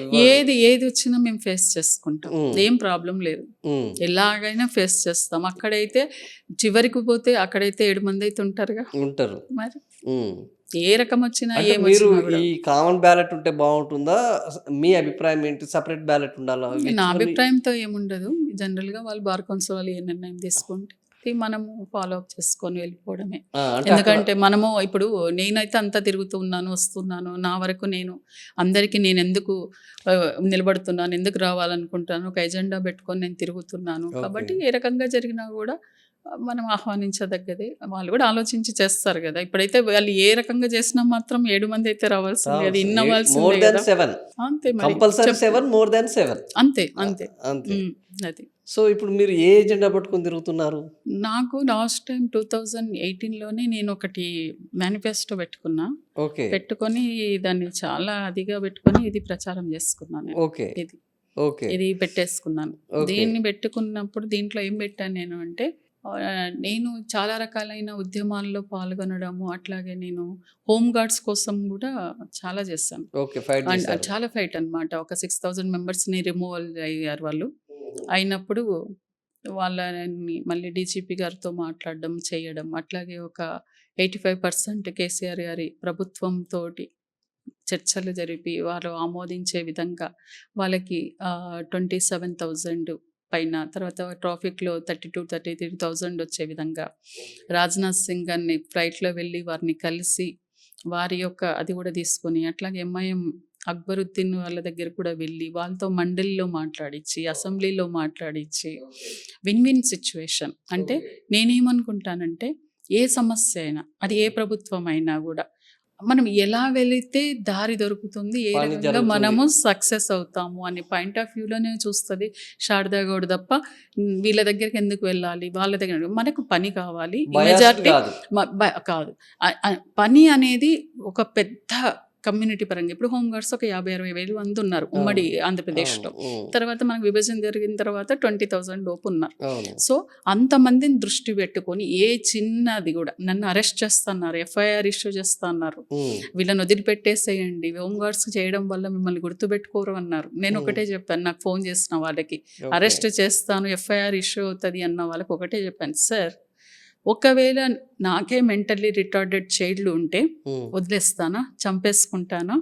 ఏది వచ్చినా మేము ఫేస్ చేసుకుంటాం. ఏం ప్రాబ్లం లేదు. ఎలాగైనా ఫేస్ చేస్తాం. అక్కడైతే చివరికి పోతే అక్కడైతే 7 మంది అయితే ఉంటారుగా. ఉంటారు. మరి ఉమ్. ఏ రకం వచ్చినా అంటే మీరు ఏమొచ్చినా కూడా. ఈ కామన్ బ్యాలెట్ ఉంటే బాగుంటుందా? మీ అభిప్రాయం ఏంటి? సెపరేట్ బ్యాలెట్ ఉండాలా? నా అభిప్రాయంతో ఏముండదు. జనరల్‌గా వాళ్ళు బార్ కౌన్సిల్ వాళ్ళు ఏ నిర్ణయం తీసుకుంటే అది మనము ఫాలో అప్ చేసుకొని వెళ్ళిపోవడమే. అంటే అక్కడ ఎందుకంటే మనము ఇప్పుడు నేనైతే అంతా తిరుగుతూ ఉన్నాను, వస్తున్నాను. నా వరకు నేను అందరికీ నేనెందుకు నిలబడుతున్నాను, ఎందుకు రావాలనుకుంటాను, ఒక ఎజెండా పెట్టుకొని నేను తిరుగుతున్నాను. కాబట్టి ఏ రకంగా జరిగినా కూడా మనం ఆహ్వానించదగ్గదే. వాళ్ళు కూడా ఆలోచించి చేస్తారు కదా! ఇప్పుడైతే వాళ్ళు ఏ రకంగా చేసినా మాత్రం 7 మంది అయితే రావాల్సిందే. అది ఇన్ మోర్ అవ్వాల్సిందే దాన్ కదా! 7 అంతే మరి. కంపల్సరీ 7 మోర్ దాన్ 7 అంతే. అంతే. అది. సో ఇప్పుడు మీరు ఏ ఎజెండా పట్టుకొని తిరుగుతున్నారు? నాకు లాస్ట్ టైం 2018లోనే నేను ఒకటి మేనిఫెస్టో పెట్టుకున్నా. ఓకే. పెట్టుకొని దాన్ని చాలా అదిగా పెట్టుకొని ఇది ప్రచారం చేసుకున్నాను నేను. ఓకే. ఇది పెట్టేసుకున్నాను. దీన్ని పెట్టుకున్నప్పుడు దీంట్లో ఏం పెట్టాను నేను అంటే నేను చాలా రకాలైన ఉద్యమాల్లో పాల్గొనడము, అట్లాగే నేను హోమ్ గార్డ్స్ కోసం కూడా చాలా చేశాను. ఓకే. ఫైట్ చేశారు. చాలా ఫైట్ అన్నమాట. ఒక 6000 మెంబర్స్‌ని రిమూవల్ అయ్యారు వాళ్ళు. అయినప్పుడు వాళ్ళని మళ్ళీ డీజీపీ గారితో మాట్లాడడం, చేయడం, అట్లాగే ఒక 85% కేసీఆర్ గారి ప్రభుత్వంతోటి చర్చలు జరిపి వాళ్ళు ఆమోదించే విధంగా వాళ్ళకి 27,000 పైన, తర్వాత ట్రాఫిక్‌లో 32,000-33,000 వచ్చే విధంగా రాజ్‌నాథ్ సింగ్ గారిని ఫ్లైట్‌లో వెళ్ళి వారిని కలిసి వారి యొక్క అది కూడా తీసుకొని, అట్లాగే ఎంఐఎం అక్బరుద్దీన్ వాళ్ళ దగ్గర కూడా వెళ్ళి వాళ్ళతో మండలిలో మాట్లాడిచ్చి, అసెంబ్లీలో మాట్లాడిచ్చి విన్ విన్ సిచ్యువేషన్. అంటే నేనేమనుకుంటానంటే ఏ సమస్య అయినా అది ఏ ప్రభుత్వం అయినా కూడా మనం ఎలా వెళితే దారి దొరుకుతుంది, ఏ రకంగా మనము సక్సెస్ అవుతాము అనే పాయింట్ ఆఫ్ వ్యూలోనే చూస్తుంది శారదా గౌడ్ తప్ప వీళ్ళ దగ్గరికి ఎందుకు వెళ్ళాలి, వాళ్ళ దగ్గర మనకు పని కావాలి. మెజారిటీ కాదు. పని అనేది ఒక పెద్ద కమ్యూనిటీ పరంగా ఇప్పుడు హోమ్ గార్డ్స్ ఒక 50-60 వేలు మంది ఉన్నారు ఉమ్మడి ఆంధ్రప్రదేశ్లో. తర్వాత మనకు విభజన జరిగిన తర్వాత 20,000 లోపు ఉన్నారు. సో అంతమందిని దృష్టి పెట్టుకొని ఏ చిన్నది కూడా నన్ను అరెస్ట్ చేస్తున్నారు, ఎఫ్ఐఆర్ ఇష్యూ చేస్తున్నారు, వీళ్ళని వదిలిపెట్టేసేయండి, హోమ్ గార్డ్స్ చేయడం వల్ల మిమ్మల్ని గుర్తుపెట్టుకోరు అన్నారు. నేను ఒకటే చెప్పాను, నాకు ఫోన్ చేసిన వాళ్ళకి అరెస్ట్ చేస్తాను, ఎఫ్ఐఆర్ ఇష్యూ అవుతుంది అన్న వాళ్ళకి ఒకటే చెప్పాను, సార్ ఒకవేళ నాకే మెంటల్లీ రిటార్డెడ్ చైల్డ్లు ఉంటే వదిలేస్తానా, చంపేసుకుంటానా?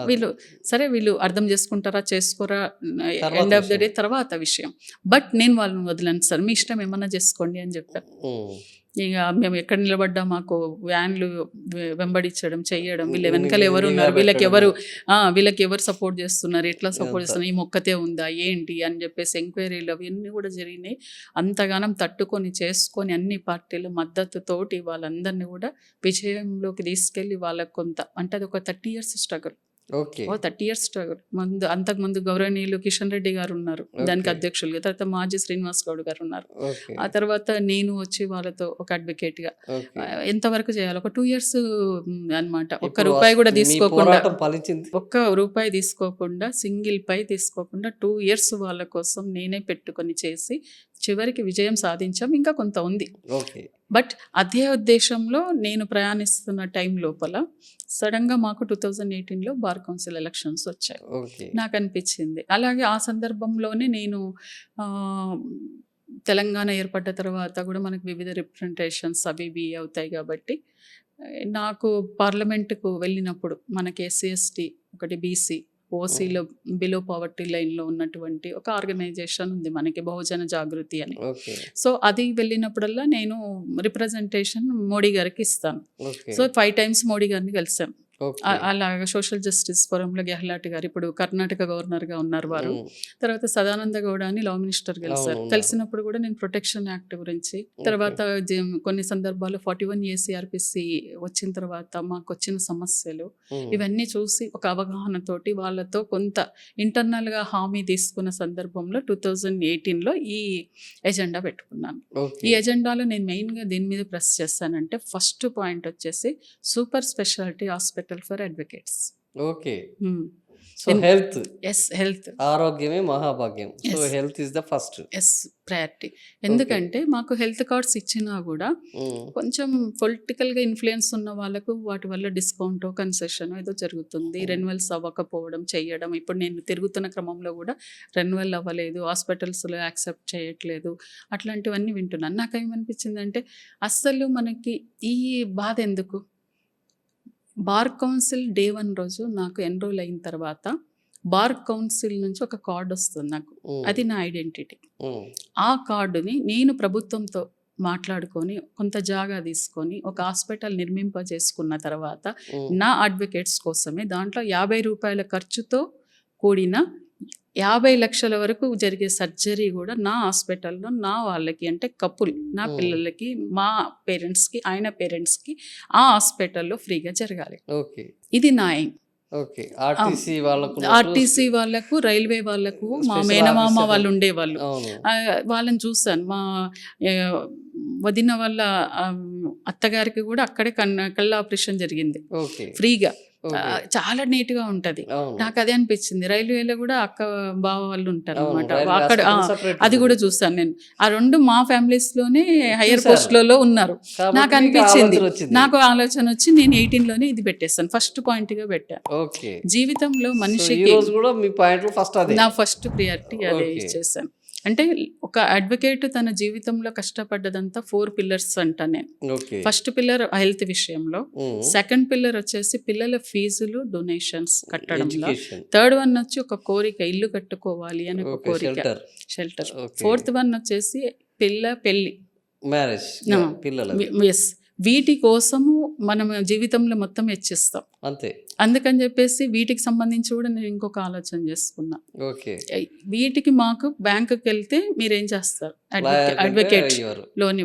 వీళ్ళు అర్థం చేసుకుంటారా, చేసుకోరా, ఎండ్ ఆఫ్ ద డే తర్వాత విషయం. బట్ నేను వాళ్ళని వదిలేను సార్, మీ ఇష్టం ఏమన్నా చేసుకోండి అని చెప్పాను. ఇక మేము ఎక్కడ నిలబడ్డా మాకు వ్యాన్లు వెంబడించడం, చెయ్యడం, వీళ్ళ వెనకాల ఎవరు ఉన్నారు, వీళ్ళకి ఎవరు సపోర్ట్ చేస్తున్నారు, ఎట్లా సపోర్ట్ చేస్తున్నారు, ఈ మొక్కతే ఉందా ఏంటి అని చెప్పేసి ఎంక్వైరీలు అవన్నీ కూడా జరిగినాయి. అంతగానం తట్టుకొని చేసుకొని అన్ని పార్టీల మద్దతుతోటి వాళ్ళందరినీ కూడా విజయంలోకి తీసుకెళ్ళి వాళ్ళకు కొంత అంటే అది ఒక 30 years స్ట్రగుల్. 30 years struggle. అంతకుముందు గౌరవనీయులు కిషన్ రెడ్డి గారు ఉన్నారు దానికి అధ్యక్షులుగా, తర్వాత మాజీ శ్రీనివాస్ గౌడ్ గారు ఉన్నారు. ఆ తర్వాత నేను వచ్చి వాళ్ళతో ఒక అడ్వకేట్గా ఎంతవరకు చేయాలి, ఒక 2 years అన్నమాట. ఒక్క రూపాయి కూడా తీసుకోకుండా, సింగిల్ పై తీసుకోకుండా 2 years వాళ్ళ కోసం నేనే పెట్టుకొని చేసి చివరికి విజయం సాధించాం. ఇంకా కొంత ఉంది. బట్ అదే ఉద్దేశంలో నేను ప్రయాణిస్తున్న టైం లోపల సడన్గా మాకు 2018లో బార్ కౌన్సిల్ ఎలక్షన్స్ వచ్చాయి. నాకు అనిపించింది అలాగే ఆ సందర్భంలోనే నేను తెలంగాణ ఏర్పడ్డ తర్వాత కూడా మనకు వివిధ రిప్రజెంటేషన్స్ అవి అవుతాయి కాబట్టి నాకు పార్లమెంటుకు వెళ్ళినప్పుడు మనకి ఎస్సీ ఎస్టీ ఒకటి బీసీ ఓసీలో బిలో పావర్టీ లైన్లో ఉన్నటువంటి ఒక ఆర్గనైజేషన్ ఉంది మనకి, బహుజన జాగృతి అని. సో అది వెళ్ళినప్పుడల్లా నేను రిప్రజెంటేషన్ మోడీ గారికి ఇస్తాను. సో 5 times మోడీ గారిని కలిసాం. ఓకే. అలాగా సోషల్ జస్టిస్ ఫోరంలో గెహ్లాట్ గారు ఇప్పుడు కర్ణాటక గవర్నర్గా ఉన్నారు వారు. తర్వాత సదానంద గౌడ అని లా మినిస్టర్ కలిసారు. అవును, కలిసినప్పుడు కూడా నేను ప్రొటెక్షన్ యాక్ట్ గురించి, తర్వాత కొన్ని సందర్భాల్లో 41 ACRPC వచ్చిన తర్వాత మాకు వచ్చిన సమస్యలు ఇవన్నీ చూసి ఒక అవగాహనతోటి వాళ్ళతో కొంత ఇంటర్నల్గా హామీ తీసుకున్న సందర్భంలో 2018లో ఈ ఎజెండా పెట్టుకున్నాను. ఈ ఎజెండాలో నేను మెయిన్గా దీని మీద ప్రెస్ చేస్తానంటే ఫస్ట్ పాయింట్ వచ్చేసి super speciality hospital for advocates. Okay. So health, health ఆరోగ్యమే మహాభాగ్యం. So health is the first priority. ఎందుకంటే మాకు హెల్త్ కార్డ్స్ ఇచ్చినా కూడా కొంచెం పొలిటికల్గా ఇన్ఫ్లుయెన్స్ ఉన్న వాళ్ళకు వాటి వల్ల డిస్కౌంట్ కన్సెషన్ ఏదో జరుగుతుంది. రెన్యువల్స్ అవ్వకపోవడం చేయడం. ఇప్పుడు నేను తిరుగుతున్న క్రమంలో కూడా రెన్యువల్ అవ్వలేదు, హాస్పిటల్స్లో యాక్సెప్ట్ చేయట్లేదు, అట్లాంటివన్నీ వింటున్నాను. నాకేమనిపించిందంటే అస్సలు మనకి ఈ బాధ ఎందుకు? బార్ కౌన్సిల్ డే 1 రోజు నాకు ఎన్రోల్ అయిన తర్వాత బార్ కౌన్సిల్ నుంచి ఒక కార్డు వస్తుంది నాకు. అది నా ఐడెంటిటీ. ఆ కార్డుని నేను ప్రభుత్వంతో మాట్లాడుకొని కొంత జాగా తీసుకొని ఒక హాస్పిటల్ నిర్మింపజేసుకున్న తర్వాత నా అడ్వకేట్స్ కోసమే దాంట్లో 50 రూపాయల ఖర్చుతో కూడిన 50 లక్షల వరకు జరిగే సర్జరీ కూడా నా హాస్పిటల్లో నా వాళ్ళకి, అంటే కపుల్, నా పిల్లలకి, మా పేరెంట్స్కి, ఆయన పేరెంట్స్కి ఆ హాస్పిటల్లో ఫ్రీగా జరగాలి. ఇది నా ఎయిమ్. ఆర్టీసీ వాళ్ళకు, రైల్వే వాళ్ళకు, మా మేనమామ వాళ్ళు ఉండేవాళ్ళు, వాళ్ళని చూస్తాను. మా వదిన వాళ్ళ అత్తగారికి కూడా అక్కడే కళ్ళ ఆపరేషన్ జరిగింది ఫ్రీగా. చాలా నీట్గా ఉంటుంది. నాకు అదే అనిపించింది. రైల్వేలో కూడా అక్క బావ వాళ్ళు ఉంటారు అనమాట, అక్కడ అది కూడా చూస్తాను నేను. ఆ రెండు మా ఫ్యామిలీస్లోనే హైయర్ పోస్ట్లలో ఉన్నారు. నాకు అనిపించింది, నాకు ఆలోచన వచ్చి నేను 18లోనే ఇది పెట్టేస్తాను, ఫస్ట్ పాయింట్గా పెట్టాను. జీవితంలో మనిషికి నా ఫస్ట్ ప్రియారిటీ అదే ఇచ్చేసాను. అంటే ఒక అడ్వకేట్ తన జీవితంలో కష్టపడ్డదంతా 4 పిల్లర్స్ అంట నేను. ఫస్ట్ పిల్లర్ హెల్త్ విషయంలో, సెకండ్ పిల్లర్ వచ్చేసి పిల్లల ఫీజులు డొనేషన్స్ కట్టడంలో, థర్డ్ వన్ వచ్చి ఒక కోరిక, ఇల్లు కట్టుకోవాలి అని ఒక కోరిక, షెల్టర్. ఫోర్త్ వన్ వచ్చేసి పెళ్ళి, ఎస్, వీటి కోసము మనం జీవితంలో మొత్తం హెచ్చిస్తాం అంతే. అందుకని చెప్పేసి వీటికి సంబంధించి కూడా నేను ఇంకొక ఆలోచన చేసుకున్నా. వీటికి మాకు బ్యాంకుకి వెళ్తే మీరేం చేస్తారు? అడ్వకేట్ లోన్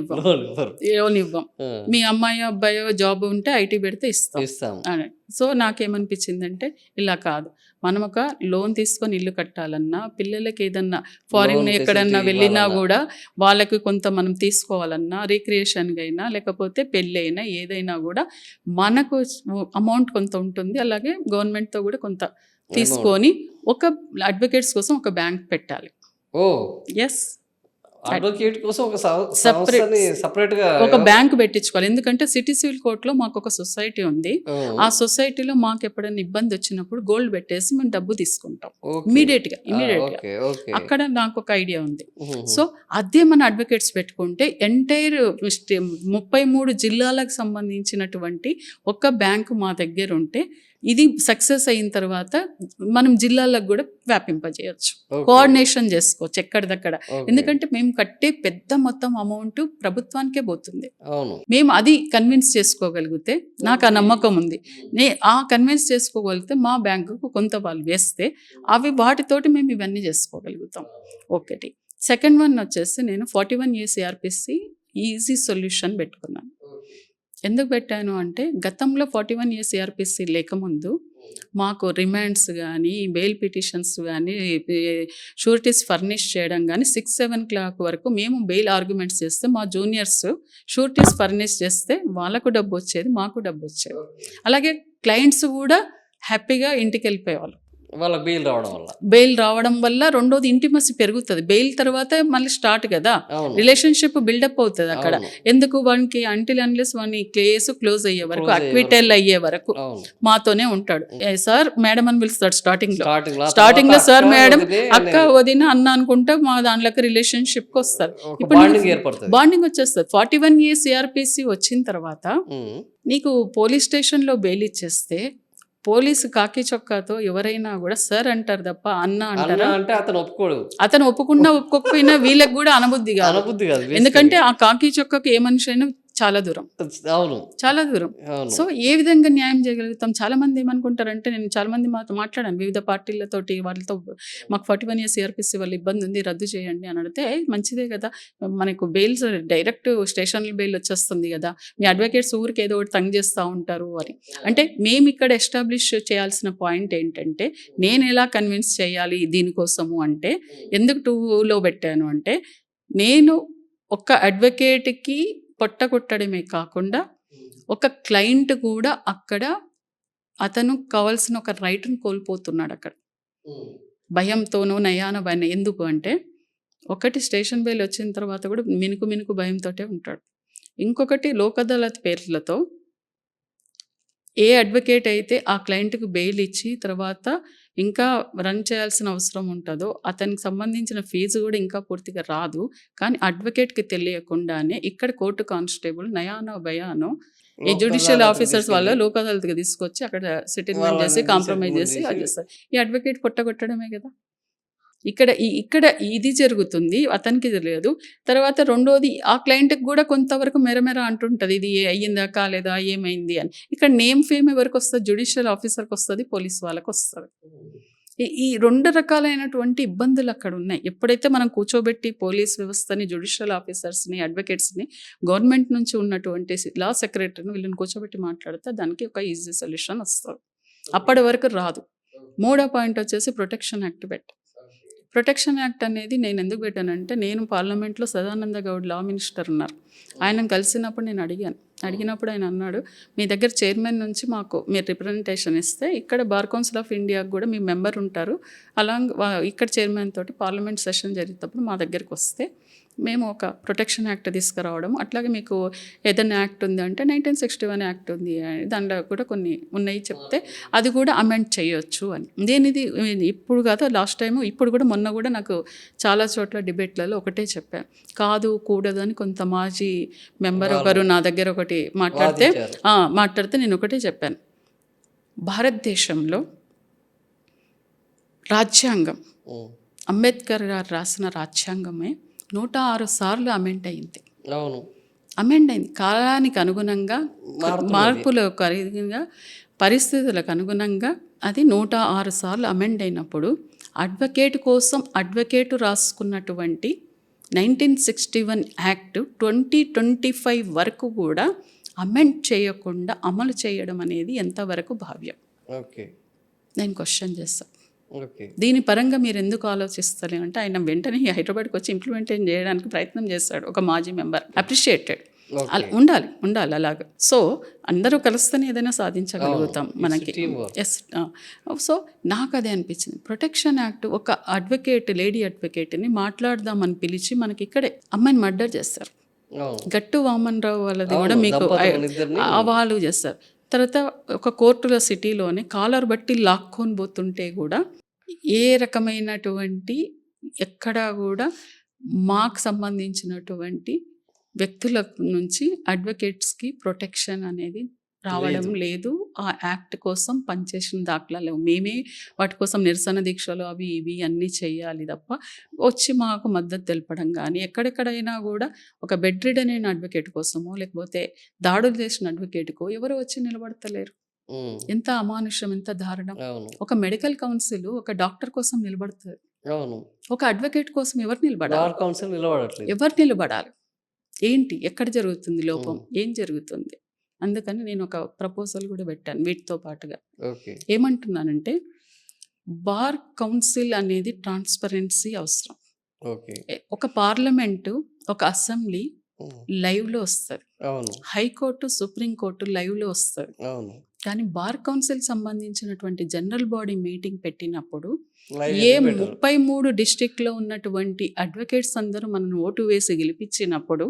ఇవ్వం. మీ అమ్మాయి అబ్బాయో జాబ్ ఉంటే ఐటీ పెడితే ఇస్తాం. సో నాకేమనిపించిందంటే ఇలా కాదు, మనం ఒక లోన్ తీసుకొని ఇల్లు కట్టాలన్నా, పిల్లలకి ఏదన్నా ఫారిన్ ఎక్కడన్నా వెళ్ళినా కూడా వాళ్ళకి కొంత మనం తీసుకోవాలన్నా, రిక్రియేషన్గా అయినా లేకపోతే పెళ్ళి అయినా ఏదైనా కూడా మనకు అమౌంట్ కొంత ఉంటుంది. అలాగే గవర్నమెంట్తో కూడా కొంత తీసుకొని ఒక అడ్వకేట్స్ కోసం ఒక బ్యాంక్ పెట్టాలి. ఎస్, అడ్వకేట్ కోసం ఒక బ్యాంక్ పెట్టించుకోవాలి. ఎందుకంటే సిటీ సివిల్ కోర్టులో మాకు ఒక సొసైటీ ఉంది. ఆ సొసైటీలో మాకు ఎప్పుడైనా ఇబ్బంది వచ్చినప్పుడు గోల్డ్ పెట్టేసి మేము డబ్బు తీసుకుంటాం ఇమీడియట్ గా. అక్కడ నాకు ఒక ఐడియా ఉంది. సో అదే మన అడ్వకేట్స్ పెట్టుకుంటే ఎంటైర్ 33 జిల్లాలకు సంబంధించినటువంటి ఒక బ్యాంకు మా దగ్గర ఉంటే ఇది సక్సెస్ అయిన తర్వాత మనం జిల్లాలకు కూడా వ్యాపింపజేయచ్చు, కోఆర్డినేషన్ చేసుకోవచ్చు ఎక్కడిదక్కడ. ఎందుకంటే మేము కట్టే పెద్ద మొత్తం అమౌంట్ ప్రభుత్వానికే పోతుంది. మేము అది కన్విన్స్ చేసుకోగలిగితే, నాకు ఆ నమ్మకం ఉంది, ఆ కన్విన్స్ చేసుకోగలిగితే మా బ్యాంకుకు కొంత వాళ్ళు వేస్తే అవి వాటితోటి మేము ఇవన్నీ చేసుకోగలుగుతాం. ఒకటి. సెకండ్ వన్ వచ్చేసి నేను 41 ACRPC ఈజీ సొల్యూషన్ పెట్టుకున్నాను. ఎందుకు పెట్టాను అంటే గతంలో 41 ACRPC లేకముందు మాకు రిమాండ్స్ కానీ, బెయిల్ పిటిషన్స్ కానీ, షూరిటీస్ ఫర్నిష్ చేయడం కానీ 6-7 o'clock వరకు మేము బెయిల్ ఆర్గ్యుమెంట్స్ చేస్తే మా జూనియర్స్ షూరిటీస్ ఫర్నిష్ చేస్తే వాళ్ళకు డబ్బు వచ్చేది, మాకు డబ్బు వచ్చేది. అలాగే క్లయింట్స్ కూడా హ్యాపీగా ఇంటికి వెళ్ళిపోయేవాళ్ళు. వాళ్ళకి బెయిల్ రావడం వల్ల రెండోది ఇంటిమసీ పెరుగుతుంది. బెయిల్ తర్వాత మళ్ళీ స్టార్ట్ కదా, రిలేషన్షిప్ బిల్డప్ అవుతుంది అక్కడ. ఎందుకు వానికి అంటిల్ అన్లెస్ వాని కేసు క్లోజ్ అయ్యే వరకు, అక్విటల్ అయ్యే వరకు మాతోనే ఉంటాడు. సార్ మేడం అని పిలుస్తాడు స్టార్టింగ్ లో సార్ మేడం, అక్క వదిన అన్న అనుకుంటా మా దాంట్లోకి రిలేషన్షిప్ కి వస్తారు. ఇప్పుడు బాండింగ్ వచ్చేస్తుంది. 41 ACRPC వచ్చిన తర్వాత నీకు పోలీస్ స్టేషన్ లో బెయిల్ ఇచ్చేస్తే పోలీసు కాకి చొక్కాతో ఎవరైనా కూడా సార్ అంటారు తప్ప అన్న అంటారా? అంటే అతను ఒప్పుకున్నా ఒప్పుకోకపోయినా వీళ్ళకి కూడా అనబుద్ధి కాదు. ఎందుకంటే ఆ కాకి చొక్కకు ఏ మనిషి అయినా చాలా దూరం, అవును. చాలా దూరం. అవును. సో ఏ విధంగా న్యాయం చేయగలుగుతాం? చాలా మంది ఏమనుకుంటారంటే, నేను చాలా మంది మాతో మాట్లాడాను వివిధ పార్టీలతోటి, వాళ్ళతో మాకు 41 ఇయర్స్ సిఆర్పిసి వల్ల ఇబ్బంది ఉంది, రద్దు చేయండి అని అడిగితే, మంచిదే కదా, మనకు బెయిల్స్ డైరెక్ట్ స్టేషనల్ బెయిల్ వచ్చేస్తుంది కదా, మీ అడ్వకేట్స్ ఊరికి ఏదో ఒకటి తంగ్ చేస్తూ ఉంటారు అని. అంటే మేము ఇక్కడ ఎస్టాబ్లిష్ చేయాల్సిన పాయింట్ ఏంటంటే, నేను ఎలా కన్విన్స్ చేయాలి దీనికోసము అంటే, ఎందుకు 2లో పెట్టాను అంటే, నేను ఒక అడ్వకేట్కి పొట్ట కొట్టడమే కాకుండా ఒక క్లయింట్ కూడా అక్కడ అతను కావాల్సిన ఒక రైట్ని కోల్పోతున్నాడు అక్కడ, భయంతోనూ నయాన భయం. ఎందుకు అంటే, ఒకటి స్టేషన్ బెయిల్ వచ్చిన తర్వాత కూడా మినుకు భయంతోటే ఉంటాడు. ఇంకొకటి లోక్ అదాలత్ పేర్లతో ఏ అడ్వకేట్ అయితే ఆ క్లయింట్కి బెయిల్ ఇచ్చి తర్వాత ఇంకా రన్ చేయాల్సిన అవసరం ఉంటుందో అతనికి సంబంధించిన ఫీజు కూడా ఇంకా పూర్తిగా రాదు. కానీ అడ్వకేట్కి తెలియకుండానే ఇక్కడ కోర్టు కానిస్టేబుల్ నయానో భయానో ఈ జ్యుడిషియల్ ఆఫీసర్స్ వల్ల లోక్ అదాలత్కి తీసుకొచ్చి అక్కడ సెటిల్మెంట్ చేసి కాంప్రమైజ్ చేసి అది చేస్తారు. ఈ అడ్వకేట్ పొట్టగొట్టడమే కదా ఇక్కడ ఇది జరుగుతుంది, అతనికి తెలియదు. తర్వాత రెండోది, ఆ క్లయింట్కి కూడా కొంతవరకు మెరమెర అంటుంటుంది, ఇది అయ్యిందా కాలేదా ఏమైంది అని. ఇక్కడ నేమ్ ఫేమ్ ఎవరికి వస్తుంది? జ్యుడిషియల్ ఆఫీసర్కి వస్తుంది, పోలీస్ వాళ్ళకి వస్తుంది. ఈ 2 రకాలైనటువంటి ఇబ్బందులు అక్కడ ఉన్నాయి. ఎప్పుడైతే మనం కూర్చోబెట్టి పోలీస్ వ్యవస్థని, జ్యుడిషియల్ ఆఫీసర్స్ని, అడ్వకేట్స్ని, గవర్నమెంట్ నుంచి ఉన్నటువంటి లా సెక్రటరీని వీళ్ళని కూర్చోబెట్టి మాట్లాడితే దానికి ఒక ఈజీ సొల్యూషన్ వస్తుంది. అప్పటి వరకు రాదు. 3వ పాయింట్ వచ్చేసి ప్రొటెక్షన్ యాక్ట్ పెట్టాం. ప్రొటెక్షన్ యాక్ట్ అనేది నేను ఎందుకు పెట్టానంటే, నేను పార్లమెంట్లో సదానంద గౌడ్ లా మినిస్టర్ ఉన్నారు, ఆయనను కలిసినప్పుడు నేను అడిగినప్పుడు ఆయన అన్నాడు, మీ దగ్గర చైర్మన్ నుంచి మాకు మీరు రిప్రజెంటేషన్ ఇస్తే ఇక్కడ బార్ కౌన్సిల్ ఆఫ్ ఇండియాకు కూడా మీ మెంబర్ ఉంటారు, అలాంగ్ ఇక్కడ చైర్మన్ తోటి పార్లమెంట్ సెషన్ జరిగేటప్పుడు మా దగ్గరికి వస్తే మేము ఒక ప్రొటెక్షన్ యాక్ట్ తీసుకురావడం, అట్లాగే మీకు ఏదైనా యాక్ట్ ఉంది అంటే 1961 యాక్ట్ ఉంది, దాంట్లో కూడా కొన్ని ఉన్నాయి చెప్తే అది కూడా అమెండ్ చేయొచ్చు అని. ఇది ఇప్పుడు కాదు, లాస్ట్ టైము, ఇప్పుడు కూడా మొన్న కూడా నాకు చాలా చోట్ల డిబేట్లలో ఒకటే చెప్పాను, కాదు కూడదు అని కొంత మాజీ మెంబర్ ఒకరు నా దగ్గర ఒకటి మాట్లాడితే నేను ఒకటే చెప్పాను, భారతదేశంలో రాజ్యాంగం అంబేద్కర్ గారు రాసిన రాజ్యాంగమే 106 సార్లు అమెండ్ అయింది. అమెండ్ అయింది కాలానికి అనుగుణంగా, మార్పులకు అనుగుణంగా, పరిస్థితులకు అనుగుణంగా అది 106 సార్లు అమెండ్ అయినప్పుడు, అడ్వకేట్ కోసం అడ్వకేటు రాసుకున్నటువంటి 1961 యాక్ట్ 2025 వరకు కూడా అమెండ్ చేయకుండా అమలు చేయడం అనేది ఎంతవరకు భావ్యం? నేను క్వశ్చన్ చేస్తాను. దీని పరంగా మీరు ఎందుకు ఆలోచిస్తలే అంటే, ఆయన వెంటనే హైదరాబాద్కి వచ్చి ఇంప్లిమెంట్ చేయడానికి ప్రయత్నం చేస్తాడు ఒక మాజీ మెంబర్, అప్రిషియేటెడ్. ఉండాలి అలాగా. సో అందరూ కలిస్తేనే ఏదైనా సాధించగలుగుతాం మనకి. ఎస్. సో నాకు అదే అనిపించింది, ప్రొటెక్షన్ యాక్ట్ ఒక అడ్వకేట్, లేడీ అడ్వకేట్ని మాట్లాడదామని పిలిచి మనకి ఇక్కడే అమ్మాయిని మర్డర్ చేస్తారు, గట్టు వామన్ రావు వాళ్ళది కూడా మీకు వాళ్ళు చేస్తారు. తర్వాత ఒక కోర్టుల సిటీలోనే కాలర్ బట్టి లాక్కొని పోతుంటే కూడా ఏ రకమైనటువంటి ఎక్కడా కూడా మాకు సంబంధించినటువంటి వ్యక్తుల నుంచి అడ్వకేట్స్కి ప్రొటెక్షన్ అనేది రావడం లేదు. ఆ యాక్ట్ కోసం పనిచేసిన దాఖలాలు మేమే వాటి కోసం నిరసన దీక్షలు అవి ఇవి అన్నీ చేయాలి తప్ప వచ్చి మాకు మద్దతు తెలపడం కానీ, ఎక్కడెక్కడైనా కూడా ఒక బెడ్ రిడన్ అయిన అడ్వకేట్ కోసమో లేకపోతే దాడులు చేసిన అడ్వకేట్కో ఎవరు వచ్చి నిలబడతలేరు. ఎంత అమానుషం, ఎంత దారుణం. ఒక మెడికల్ కౌన్సిల్ ఒక డాక్టర్ కోసం నిలబడుతుంది, ఒక అడ్వకేట్ కోసం ఎవరు నిలబడాలి? ఎవరు నిలబడాలి? ఏంటి, ఎక్కడ జరుగుతుంది లోపం, ఏం జరుగుతుంది? అందుకని నేను ఒక ప్రపోజల్ కూడా పెట్టాను వీటితో పాటుగా. ఏమంటున్నానంటే, బార్ కౌన్సిల్ అనేది ట్రాన్స్పరెన్సీ అవసరం. ఒక పార్లమెంటు, ఒక అసెంబ్లీ లైవ్లో వస్తుంది, హైకోర్టు, సుప్రీంకోర్టు లైవ్లో వస్తుంది. కానీ బార్ కౌన్సిల్ సంబంధించినటువంటి జనరల్ బాడీ మీటింగ్ పెట్టినప్పుడు 33 డిస్ట్రిక్ట్లో ఉన్నటువంటి అడ్వకేట్స్ అందరూ మనం ఓటు వేసి గెలిపించినప్పుడు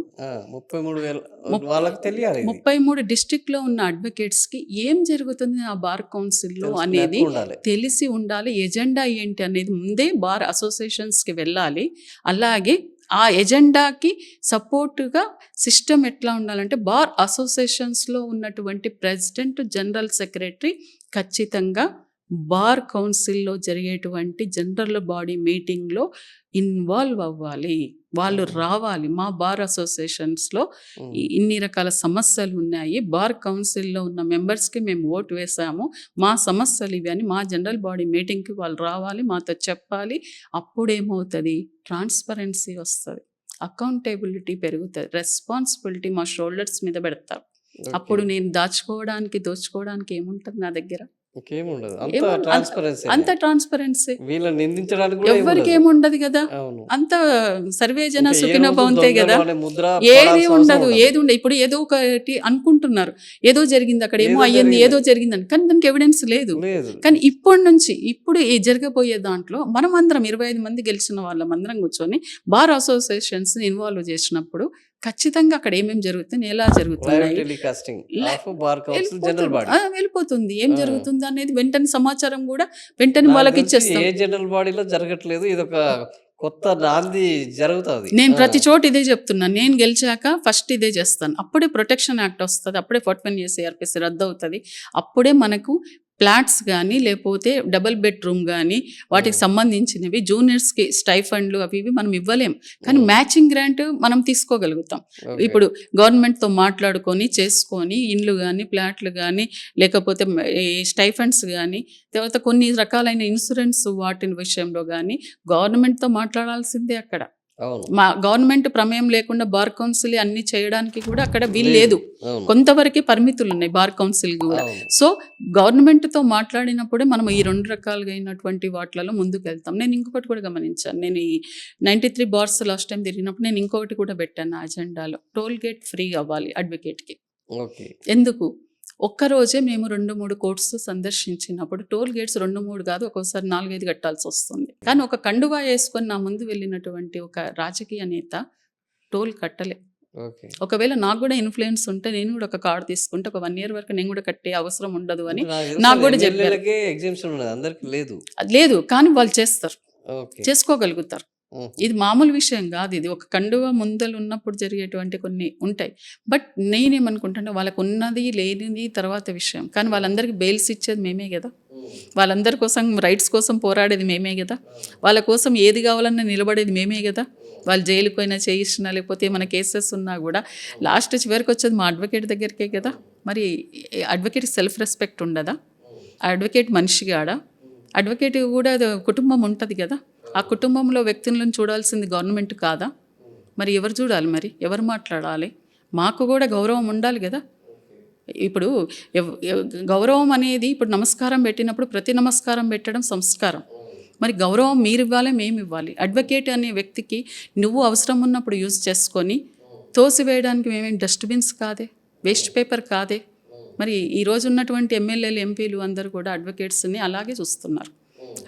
33 డిస్ట్రిక్ట్లో ఉన్న అడ్వకేట్స్కి ఏం జరుగుతుంది ఆ బార్ కౌన్సిల్లో అనేది తెలిసి ఉండాలి. ఎజెండా ఏంటి అనేది ముందే బార్ అసోసియేషన్స్కి వెళ్ళాలి. అలాగే ఆ ఎజెండాకి సపోర్టుగా సిస్టమ్ ఎట్లా ఉండాలంటే, బార్ అసోసియేషన్స్లో ఉన్నటువంటి ప్రెసిడెంట్, జనరల్ సెక్రటరీ ఖచ్చితంగా బార్ కౌన్సిల్లో జరిగేటువంటి జనరల్ బాడీ మీటింగ్లో ఇన్వాల్వ్ అవ్వాలి, వాళ్ళు రావాలి. మా బార్ అసోసియేషన్స్లో ఇన్ని రకాల సమస్యలు ఉన్నాయి, బార్ కౌన్సిల్లో ఉన్న మెంబర్స్కి మేము ఓటు వేసాము, మా సమస్యలు ఇవి అని మా జనరల్ బాడీ మీటింగ్కి వాళ్ళు రావాలి, మాతో చెప్పాలి. అప్పుడేమవుతుంది, ట్రాన్స్పరెన్సీ వస్తుంది, అకౌంటబిలిటీ పెరుగుతుంది, రెస్పాన్సిబిలిటీ మా షోల్డర్స్ మీద పెడతారు. అప్పుడు నేను దాచుకోవడానికి దోచుకోవడానికి ఏముంటుంది నా దగ్గర? ఇంకేముండదు, అంత ట్రాన్స్పరెన్సీ. వీళ్ళని నిందించడానికి కూడా ఎవరికి ఏముండదు కదా, అవును. అంత సర్వే జన ఇంకా ఏ సుఖిన రోజు భవంతే కదా, దొంగలు అనే ముద్ర ఏది పడాల్సిన ఉండదు, అవసరం ఏది ఉండదు. ఇప్పుడు ఏదో ఒకటి అనుకుంటున్నారు, ఏదో జరిగింది అక్కడ, ఏమో ఏదో అయ్యింది, జరిగింది. ఏదో జరిగిందని, కానీ దానికి ఎవిడెన్స్ లేదు. లేదు. కానీ ఇప్పుడు ఈ జరగబోయే దాంట్లో మనం అందరం 25 మంది గెలిచిన వాళ్ళం అందరం కూర్చొని బార్ అసోసియేషన్స్ ఇన్వాల్వ్ చేసినప్పుడు ఖచ్చితంగా అక్కడ ఏమేమి జరుగుతుంది, ఎలా జరుగుతున్నాయి, వెళ్ళిపోతుంది, ఏం జరుగుతుంది అనేది వెంటనే సమాచారం కూడా వెంటనే వాళ్ళకి ఇచ్చేస్తాం. ఏ జనరల్ బాడీలో జరగట్లేదు, ఇది ఒక కొత్త నాంది జరుగుతుంది. నేను ప్రతి చోట ఇదే చెప్తున్నాను, నేను గెలిచాక ఫస్ట్ ఇదే చేస్తాను. అప్పుడే ప్రొటెక్షన్ యాక్ట్ వస్తుంది, అప్పుడే 41 years ARPC రద్దు అవుతుంది, అప్పుడే మనకు ఫ్లాట్స్ కానీ లేకపోతే డబుల్ బెడ్రూమ్ కానీ వాటికి సంబంధించినవి జూనియర్స్కి స్టైఫండ్లు అవి ఇవి మనం ఇవ్వలేం, కానీ మ్యాచింగ్ గ్రాంట్ మనం తీసుకోగలుగుతాం. ఇప్పుడు గవర్నమెంట్తో మాట్లాడుకొని చేసుకొని ఇండ్లు కానీ ఫ్లాట్లు కానీ లేకపోతే స్టైఫండ్స్ కానీ తర్వాత కొన్ని రకాలైన ఇన్సూరెన్స్ వాటి విషయంలో కానీ గవర్నమెంట్తో మాట్లాడాల్సిందే. అక్కడ మా గవర్నమెంట్ ప్రమేయం లేకుండా బార్ కౌన్సిల్ అన్ని చేయడానికి కూడా అక్కడ వీలు లేదు, కొంతవరకే పరిమితులు ఉన్నాయి బార్ కౌన్సిల్ కూడా. సో గవర్నమెంట్తో మాట్లాడినప్పుడే మనం ఈ 2 రకాలుగా అయినటువంటి వాటిలలో ముందుకు వెళ్తాం. నేను ఇంకొకటి కూడా గమనించాను, నేను ఈ 93 బార్స్ లాస్ట్ టైం తిరిగినప్పుడు నేను ఇంకొకటి కూడా పెట్టాను నా అజెండాలో, టోల్ గేట్ ఫ్రీ అవ్వాలి అడ్వకేట్కి. ఎందుకు, ఒక్కరోజే మేము 2-3 కోర్ట్స్ సందర్శించినప్పుడు టోల్ గేట్స్ 2-3 కాదు, ఒక్కోసారి 4-5 కట్టాల్సి వస్తుంది. కానీ ఒక కండువా వేసుకొని నా ముందు వెళ్ళినటువంటి ఒక రాజకీయ నేత టోల్ కట్టలే. ఒకవేళ నాకు కూడా ఇన్ఫ్లుయెన్స్ ఉంటే నేను కూడా ఒక కార్డు తీసుకుంటే ఒక 1 year వరకు నేను కూడా కట్టే అవసరం ఉండదు అని నాకు కూడా చెప్పారు. లేదు, కానీ వాళ్ళు చేస్తారు, చేసుకోగలుగుతారు. ఇది మామూలు విషయం కాదు, ఇది ఒక కండువ ముందలు ఉన్నప్పుడు జరిగేటువంటి కొన్ని ఉంటాయి. బట్ నేనేమనుకుంటాను, వాళ్ళకు ఉన్నది లేనిది తర్వాత విషయం, కానీ వాళ్ళందరికీ బెయిల్స్ ఇచ్చేది మేమే కదా, వాళ్ళందరి కోసం రైట్స్ కోసం పోరాడేది మేమే కదా, వాళ్ళ కోసం ఏది కావాలన్నా నిలబడేది మేమే కదా. వాళ్ళు జైలుకు పోయినా చేయించినా లేకపోతే మన కేసెస్ ఉన్నా కూడా లాస్ట్ చివరికి వచ్చేది మా అడ్వకేట్ దగ్గరికే కదా. మరి అడ్వకేట్ సెల్ఫ్ రెస్పెక్ట్ ఉండదా? ఆ అడ్వకేట్ మనిషిగాడా? అడ్వకేట్ కూడా కుటుంబం ఉంటుంది కదా, ఆ కుటుంబంలో వ్యక్తులను చూడాల్సింది గవర్నమెంట్ కాదా? మరి ఎవరు చూడాలి, మరి ఎవరు మాట్లాడాలి? మాకు కూడా గౌరవం ఉండాలి కదా. ఇప్పుడు గౌరవం అనేది ఇప్పుడు నమస్కారం పెట్టినప్పుడు ప్రతి నమస్కారం పెట్టడం సంస్కారం. మరి గౌరవం మీరు ఇవ్వాలి, మేము ఇవ్వాలి. అడ్వకేట్ అనే వ్యక్తికి నువ్వు అవసరం ఉన్నప్పుడు యూజ్ చేసుకొని తోసివేయడానికి మేమేం డస్ట్బిన్స్ కాదే, వేస్ట్ పేపర్ కాదే. మరి ఈరోజు ఉన్నటువంటి ఎమ్మెల్యేలు ఎంపీలు అందరూ కూడా అడ్వకేట్స్ని అలాగే చూస్తున్నారు.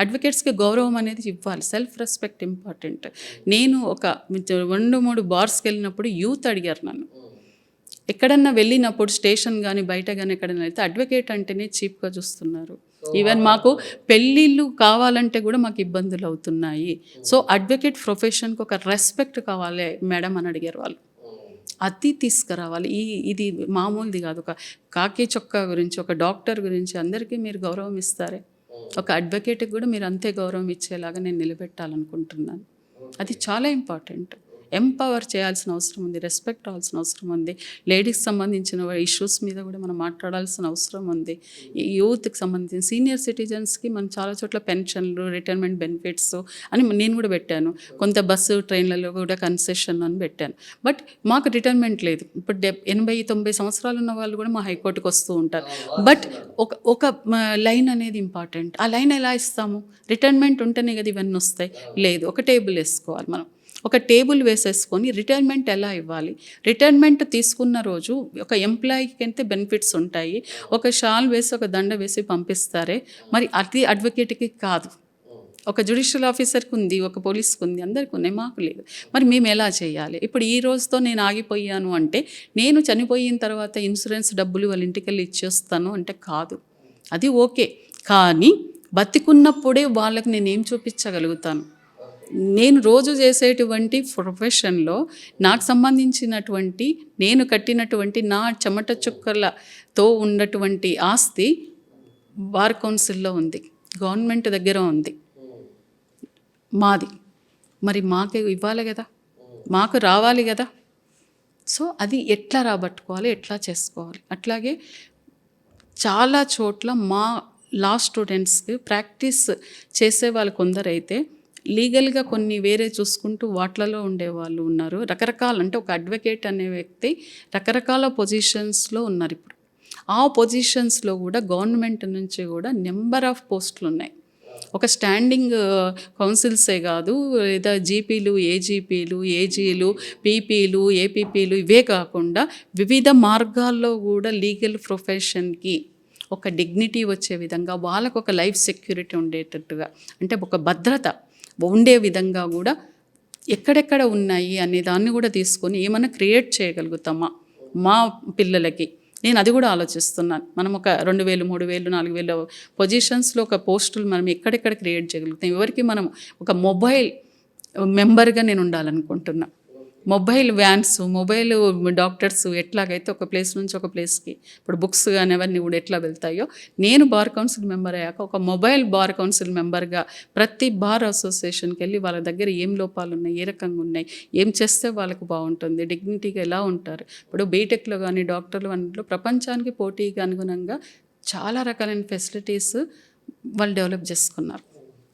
అడ్వకేట్స్కి గౌరవం అనేది ఇవ్వాలి, సెల్ఫ్ రెస్పెక్ట్ ఇంపార్టెంట్. నేను ఒక 2-3 బార్స్కి వెళ్ళినప్పుడు యూత్ అడిగారు నన్ను, ఎక్కడన్నా వెళ్ళినప్పుడు స్టేషన్ కానీ బయట కానీ ఎక్కడైనా అయితే అడ్వకేట్ అంటేనే చీప్గా చూస్తున్నారు. ఈవెన్ మాకు పెళ్ళిళ్ళు కావాలంటే కూడా మాకు ఇబ్బందులు అవుతున్నాయి. సో అడ్వకేట్ ప్రొఫెషన్కి ఒక రెస్పెక్ట్ కావాలి మేడం అని అడిగారు వాళ్ళు. అది తీసుకురావాలి. ఇది మామూలుది కాదు. ఒక కాకి చొక్కా గురించి, ఒక డాక్టర్ గురించి అందరికీ మీరు గౌరవం ఇస్తారే, ఒక అడ్వకేట్కి కూడా మీరు అంతే గౌరవం ఇచ్చేలాగా నేను నిలబెట్టాలనుకుంటున్నాను. అది చాలా ఇంపార్టెంట్. ఎంపవర్ చేయాల్సిన అవసరం ఉంది, రెస్పెక్ట్ అవ్వాల్సిన అవసరం ఉంది. లేడీస్కి సంబంధించిన ఇష్యూస్ మీద కూడా మనం మాట్లాడాల్సిన అవసరం ఉంది. ఈ యూత్కి సంబంధించిన సీనియర్ సిటిజన్స్కి మనం చాలా చోట్ల పెన్షన్లు, రిటైర్మెంట్ బెనిఫిట్స్ అని నేను కూడా పెట్టాను. కొంత బస్సు ట్రైన్లలో కూడా కన్సెషన్ అని పెట్టాను. బట్ మాకు రిటైర్మెంట్ లేదు. ఇప్పుడు 80-90 సంవత్సరాలు ఉన్న వాళ్ళు కూడా మా హైకోర్టుకు వస్తూ ఉంటారు. బట్ ఒక లైన్ అనేది ఇంపార్టెంట్. ఆ లైన్ ఎలా ఇస్తాము? రిటైర్మెంట్ ఉంటేనే కదా ఇవన్నీ వస్తాయి. లేదు, ఒక టేబుల్ వేసుకోవాలి. మనం ఒక టేబుల్ వేసేసుకొని రిటైర్మెంట్ ఎలా ఇవ్వాలి, రిటైర్మెంట్ తీసుకున్న రోజు ఒక ఎంప్లాయీకి అయితే బెనిఫిట్స్ ఉంటాయి, ఒక షాల్ వేసి ఒక దండ వేసి పంపిస్తారే, మరి అది అడ్వకేట్కి కాదు. ఒక జ్యుడిషియల్ ఆఫీసర్కి ఉంది, ఒక పోలీస్కి ఉంది, అందరికీ ఉన్నాయి, మాకు లేదు. మరి మేము ఎలా చేయాలి? ఇప్పుడు ఈ రోజుతో నేను ఆగిపోయాను అంటే నేను చనిపోయిన తర్వాత ఇన్సూరెన్స్ డబ్బులు వాళ్ళ ఇంటికి వెళ్ళి ఇచ్చేస్తాను అంటే కాదు. అది ఓకే, కానీ బతికున్నప్పుడే వాళ్ళకి నేనేం చూపించగలుగుతాను? నేను రోజు చేసేటువంటి ప్రొఫెషన్లో నాకు సంబంధించినటువంటి నేను కట్టినటువంటి నా చెమట చుక్కలతో ఉన్నటువంటి ఆస్తి బార్ కౌన్సిల్లో ఉంది, గవర్నమెంట్ దగ్గర ఉంది, మాది మరి మాకే ఇవ్వాలి కదా, మాకు రావాలి కదా. సో అది ఎట్లా రాబట్టుకోవాలి, ఎట్లా చేసుకోవాలి. అట్లాగే చాలా చోట్ల మా లా స్టూడెంట్స్కి ప్రాక్టీస్ చేసే వాళ్ళు కొందరైతే లీగల్గా కొన్ని వేరే చూసుకుంటూ వాటిలలో ఉండేవాళ్ళు ఉన్నారు. రకరకాల, అంటే ఒక అడ్వకేట్ అనే వ్యక్తి రకరకాల పొజిషన్స్లో ఉన్నారు. ఇప్పుడు ఆ పొజిషన్స్లో కూడా గవర్నమెంట్ నుంచి కూడా నెంబర్ ఆఫ్ పోస్టులు ఉన్నాయి. ఒక స్టాండింగ్ కౌన్సిల్సే కాదు, లేదా జీపీలు, ఏజీపీలు, ఏజీలు, పీపీలు, ఏపీపీలు, ఇవే కాకుండా వివిధ మార్గాల్లో కూడా లీగల్ ప్రొఫెషన్కి ఒక డిగ్నిటీ వచ్చే విధంగా, వాళ్ళకు ఒక లైఫ్ సెక్యూరిటీ ఉండేటట్టుగా, అంటే ఒక భద్రత ఉండే విధంగా కూడా ఎక్కడెక్కడ ఉన్నాయి అనే దాన్ని కూడా తీసుకొని ఏమైనా క్రియేట్ చేయగలుగుతామా మా పిల్లలకి. నేను అది కూడా ఆలోచిస్తున్నాను. మనం ఒక 2000, 3000, 4000 పొజిషన్స్లో ఒక పోస్టులు మనం ఎక్కడెక్కడ క్రియేట్ చేయగలుగుతాం. ఎవరికి మనం ఒక మొబైల్ మెంబర్గా నేను ఉండాలనుకుంటున్నా. మొబైల్ వ్యాన్స్, మొబైల్ డాక్టర్స్ ఎట్లాగైతే ఒక ప్లేస్ నుంచి ఒక ప్లేస్కి ఇప్పుడు బుక్స్ కానీ అవన్నీ కూడా ఎట్లా వెళ్తాయో, నేను బార్ కౌన్సిల్ మెంబర్ అయ్యాక ఒక మొబైల్ బార్ కౌన్సిల్ మెంబర్గా ప్రతి బార్ అసోసియేషన్కి వెళ్ళి వాళ్ళ దగ్గర ఏం లోపాలు ఉన్నాయి, ఏ రకంగా ఉన్నాయి, ఏం చేస్తే వాళ్ళకు బాగుంటుంది, డిగ్నిటీగా ఎలా ఉంటారు. ఇప్పుడు బీటెక్లో కానీ డాక్టర్లు అన్నింటిలో ప్రపంచానికి పోటీగా అనుగుణంగా చాలా రకాలైన ఫెసిలిటీస్ వాళ్ళు డెవలప్ చేసుకున్నారు.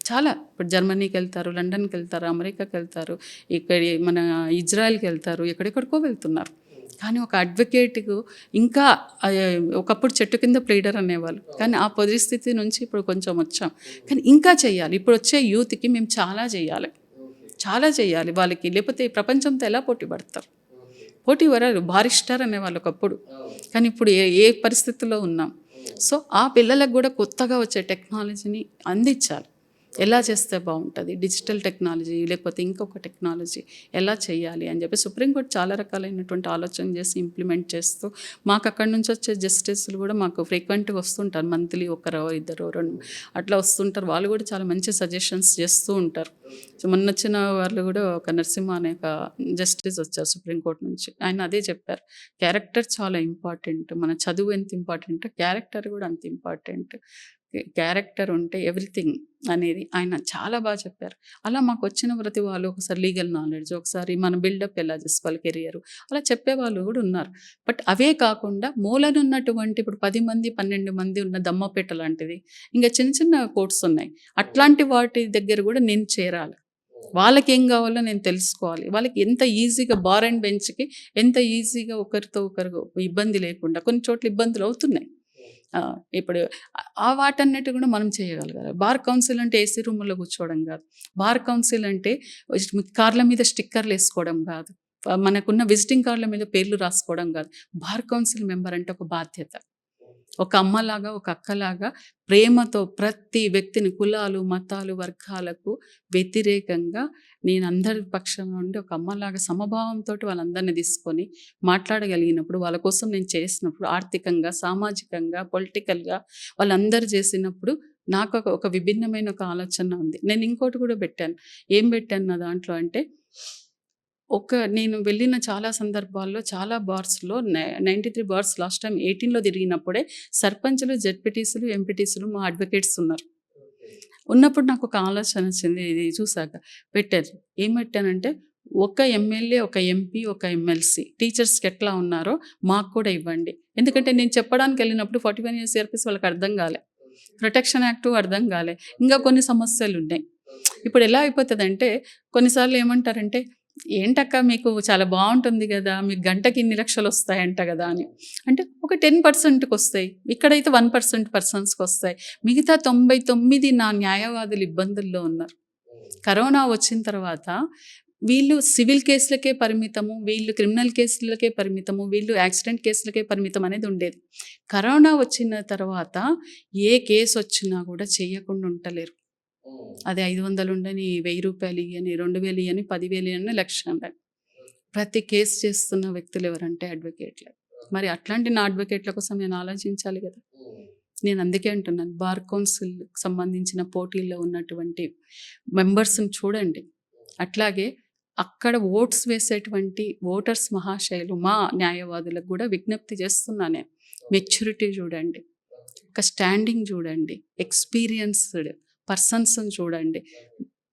చాలా, ఇప్పుడు జర్మనీకి వెళ్తారు, లండన్కి వెళ్తారు, అమెరికాకి వెళ్తారు, ఇక్కడ మన ఇజ్రాయెల్కి వెళ్తారు, ఎక్కడెక్కడికో వెళ్తున్నారు. కానీ ఒక అడ్వకేట్కు ఇంకా ఒకప్పుడు చెట్టు కింద ప్లీడర్ అనేవాళ్ళు, కానీ ఆ పరిస్థితి నుంచి ఇప్పుడు కొంచెం వచ్చాం. కానీ ఇంకా చేయాలి. ఇప్పుడు వచ్చే యూత్కి మేము చాలా చేయాలి వాళ్ళకి, లేకపోతే ప్రపంచంతో ఎలా పోటీ పడతారు. పోటీ పడాలి. బారిస్టర్ అనేవాళ్ళు ఒకప్పుడు, కానీ ఇప్పుడు ఏ పరిస్థితుల్లో ఉన్నాం. సో ఆ పిల్లలకు కూడా కొత్తగా వచ్చే టెక్నాలజీని అందించాలి. ఎలా చేస్తే బాగుంటుంది, డిజిటల్ టెక్నాలజీ లేకపోతే ఇంకొక టెక్నాలజీ ఎలా చేయాలి అని చెప్పి సుప్రీంకోర్టు చాలా రకాలైనటువంటి ఆలోచన చేసి ఇంప్లిమెంట్ చేస్తూ, మాకు అక్కడి నుంచి వచ్చే జస్టిస్లు కూడా మాకు ఫ్రీక్వెంట్గా వస్తుంటారు. మంత్లీ ఒకరో ఇద్దరు రెండు అట్లా వస్తుంటారు. వాళ్ళు కూడా చాలా మంచి సజెషన్స్ చేస్తూ ఉంటారు. సో మొన్న వచ్చిన వాళ్ళు కూడా ఒక నరసింహ అనే ఒక జస్టిస్ వచ్చారు సుప్రీంకోర్టు నుంచి. ఆయన అదే చెప్పారు, క్యారెక్టర్ చాలా ఇంపార్టెంట్. మన చదువు ఎంత ఇంపార్టెంట్, క్యారెక్టర్ కూడా అంత ఇంపార్టెంట్. క్యారెక్టర్ ఉంటే ఎవ్రీథింగ్ అనేది ఆయన చాలా బాగా చెప్పారు. అలా మాకు వచ్చిన ప్రతి వాళ్ళు ఒకసారి లీగల్ నాలెడ్జ్, ఒకసారి మన బిల్డప్ ఎలా చేసుకోవాలి కెరియర్, అలా చెప్పేవాళ్ళు కూడా ఉన్నారు. బట్ అవే కాకుండా మూలనున్నటువంటి ఇప్పుడు 10 మంది 12 మంది ఉన్న దమ్మపేట లాంటిది, ఇంకా చిన్న చిన్న కోర్ట్స్ ఉన్నాయి. అట్లాంటి వాటి దగ్గర కూడా నేను చేరాలి. వాళ్ళకి ఏం కావాలో నేను తెలుసుకోవాలి. వాళ్ళకి ఎంత ఈజీగా బార్ అండ్ బెంచ్కి ఎంత ఈజీగా ఒకరితో ఒకరు ఇబ్బంది లేకుండా, కొన్ని చోట్ల ఇబ్బందులు అవుతున్నాయి. ఇప్పుడు ఆ వాటన్నిటి కూడా మనం చేయగలగాలి. బార్ కౌన్సిల్ అంటే ఏసీ రూమ్లో కూర్చోవడం కాదు. బార్ కౌన్సిల్ అంటే కార్ల మీద స్టిక్కర్లు వేసుకోవడం కాదు, మనకున్న విజిటింగ్ కార్డుల మీద పేర్లు రాసుకోవడం కాదు. బార్ కౌన్సిల్ మెంబర్ అంటే ఒక బాధ్యత. ఒక అమ్మలాగా, ఒక అక్కలాగా ప్రేమతో ప్రతి వ్యక్తిని, కులాలు, మతాలు, వర్గాలకు వ్యతిరేకంగా నేను అందరి పక్షం నుండి ఒక అమ్మలాగా సమభావంతో వాళ్ళందరినీ తీసుకొని మాట్లాడగలిగినప్పుడు, వాళ్ళ కోసం నేను చేసినప్పుడు, ఆర్థికంగా, సామాజికంగా, పొలిటికల్గా వాళ్ళందరూ చేసినప్పుడు నాకు ఒక విభిన్నమైన ఒక ఆలోచన ఉంది. నేను ఇంకోటి కూడా పెట్టాను. ఏం పెట్టాను నా దాంట్లో అంటే, నేను వెళ్ళిన చాలా సందర్భాల్లో చాలా బార్స్లో 93 బార్స్ లాస్ట్ టైం 18లో తిరిగినప్పుడే సర్పంచులు, జెడ్పీటీసీలు, ఎంపీటీసీలు మా అడ్వకేట్స్ ఉన్నారు. ఉన్నప్పుడు నాకు ఒక ఆలోచన వచ్చింది. ఇది చూసాక పెట్టాను. ఏం పెట్టానంటే, ఒక ఎమ్మెల్యే, ఒక ఎంపీ, ఒక ఎమ్మెల్సీ టీచర్స్కి ఎట్లా ఉన్నారో మాకు కూడా ఇవ్వండి. ఎందుకంటే నేను చెప్పడానికి వెళ్ళినప్పుడు 41 years సిఆర్పిసి వాళ్ళకి అర్థం కాలే, ప్రొటెక్షన్ యాక్ట్ అర్థం కాలే, ఇంకా కొన్ని సమస్యలు ఉన్నాయి. ఇప్పుడు ఎలా అయిపోతుందంటే, కొన్నిసార్లు ఏమంటారంటే, ఏంటక్క మీకు చాలా బాగుంటుంది కదా, మీకు గంటకి ఇన్ని లక్షలు వస్తాయంట కదా అని. అంటే ఒక 10%కి వస్తాయి, ఇక్కడైతే 1% పర్సన్స్కి వస్తాయి. మిగతా 99 నా న్యాయవాదులు ఇబ్బందుల్లో ఉన్నారు. కరోనా వచ్చిన తర్వాత వీళ్ళు సివిల్ కేసులకే పరిమితము, వీళ్ళు క్రిమినల్ కేసులకే పరిమితము, వీళ్ళు యాక్సిడెంట్ కేసులకే పరిమితం అనేది ఉండేది. కరోనా వచ్చిన తర్వాత ఏ కేసు వచ్చినా కూడా చేయకుండా ఉండలేరు. అది 500 ఉండని, 1000 రూపాయలు ఇవ్వని, 2000 ఇవ్వని, 10,000 ఇవ్వని, 1,00,000 ఉండని. ప్రతి కేసు చేస్తున్న వ్యక్తులు ఎవరంటే అడ్వకేట్లే. మరి అట్లాంటి నా అడ్వకేట్ల కోసం నేను ఆలోచించాలి కదా. నేను అందుకే అంటున్నాను, బార్ కౌన్సిల్కి సంబంధించిన పోటీల్లో ఉన్నటువంటి మెంబర్స్ని చూడండి. అట్లాగే అక్కడ ఓట్స్ వేసేటువంటి ఓటర్స్ మహాశయులు, మా న్యాయవాదులకు కూడా విజ్ఞప్తి చేస్తున్నానే, మెచ్యూరిటీ చూడండి. ఒక స్టాండింగ్ చూడండి, ఎక్స్పీరియన్స్డ్ పర్సన్స్ని చూడండి,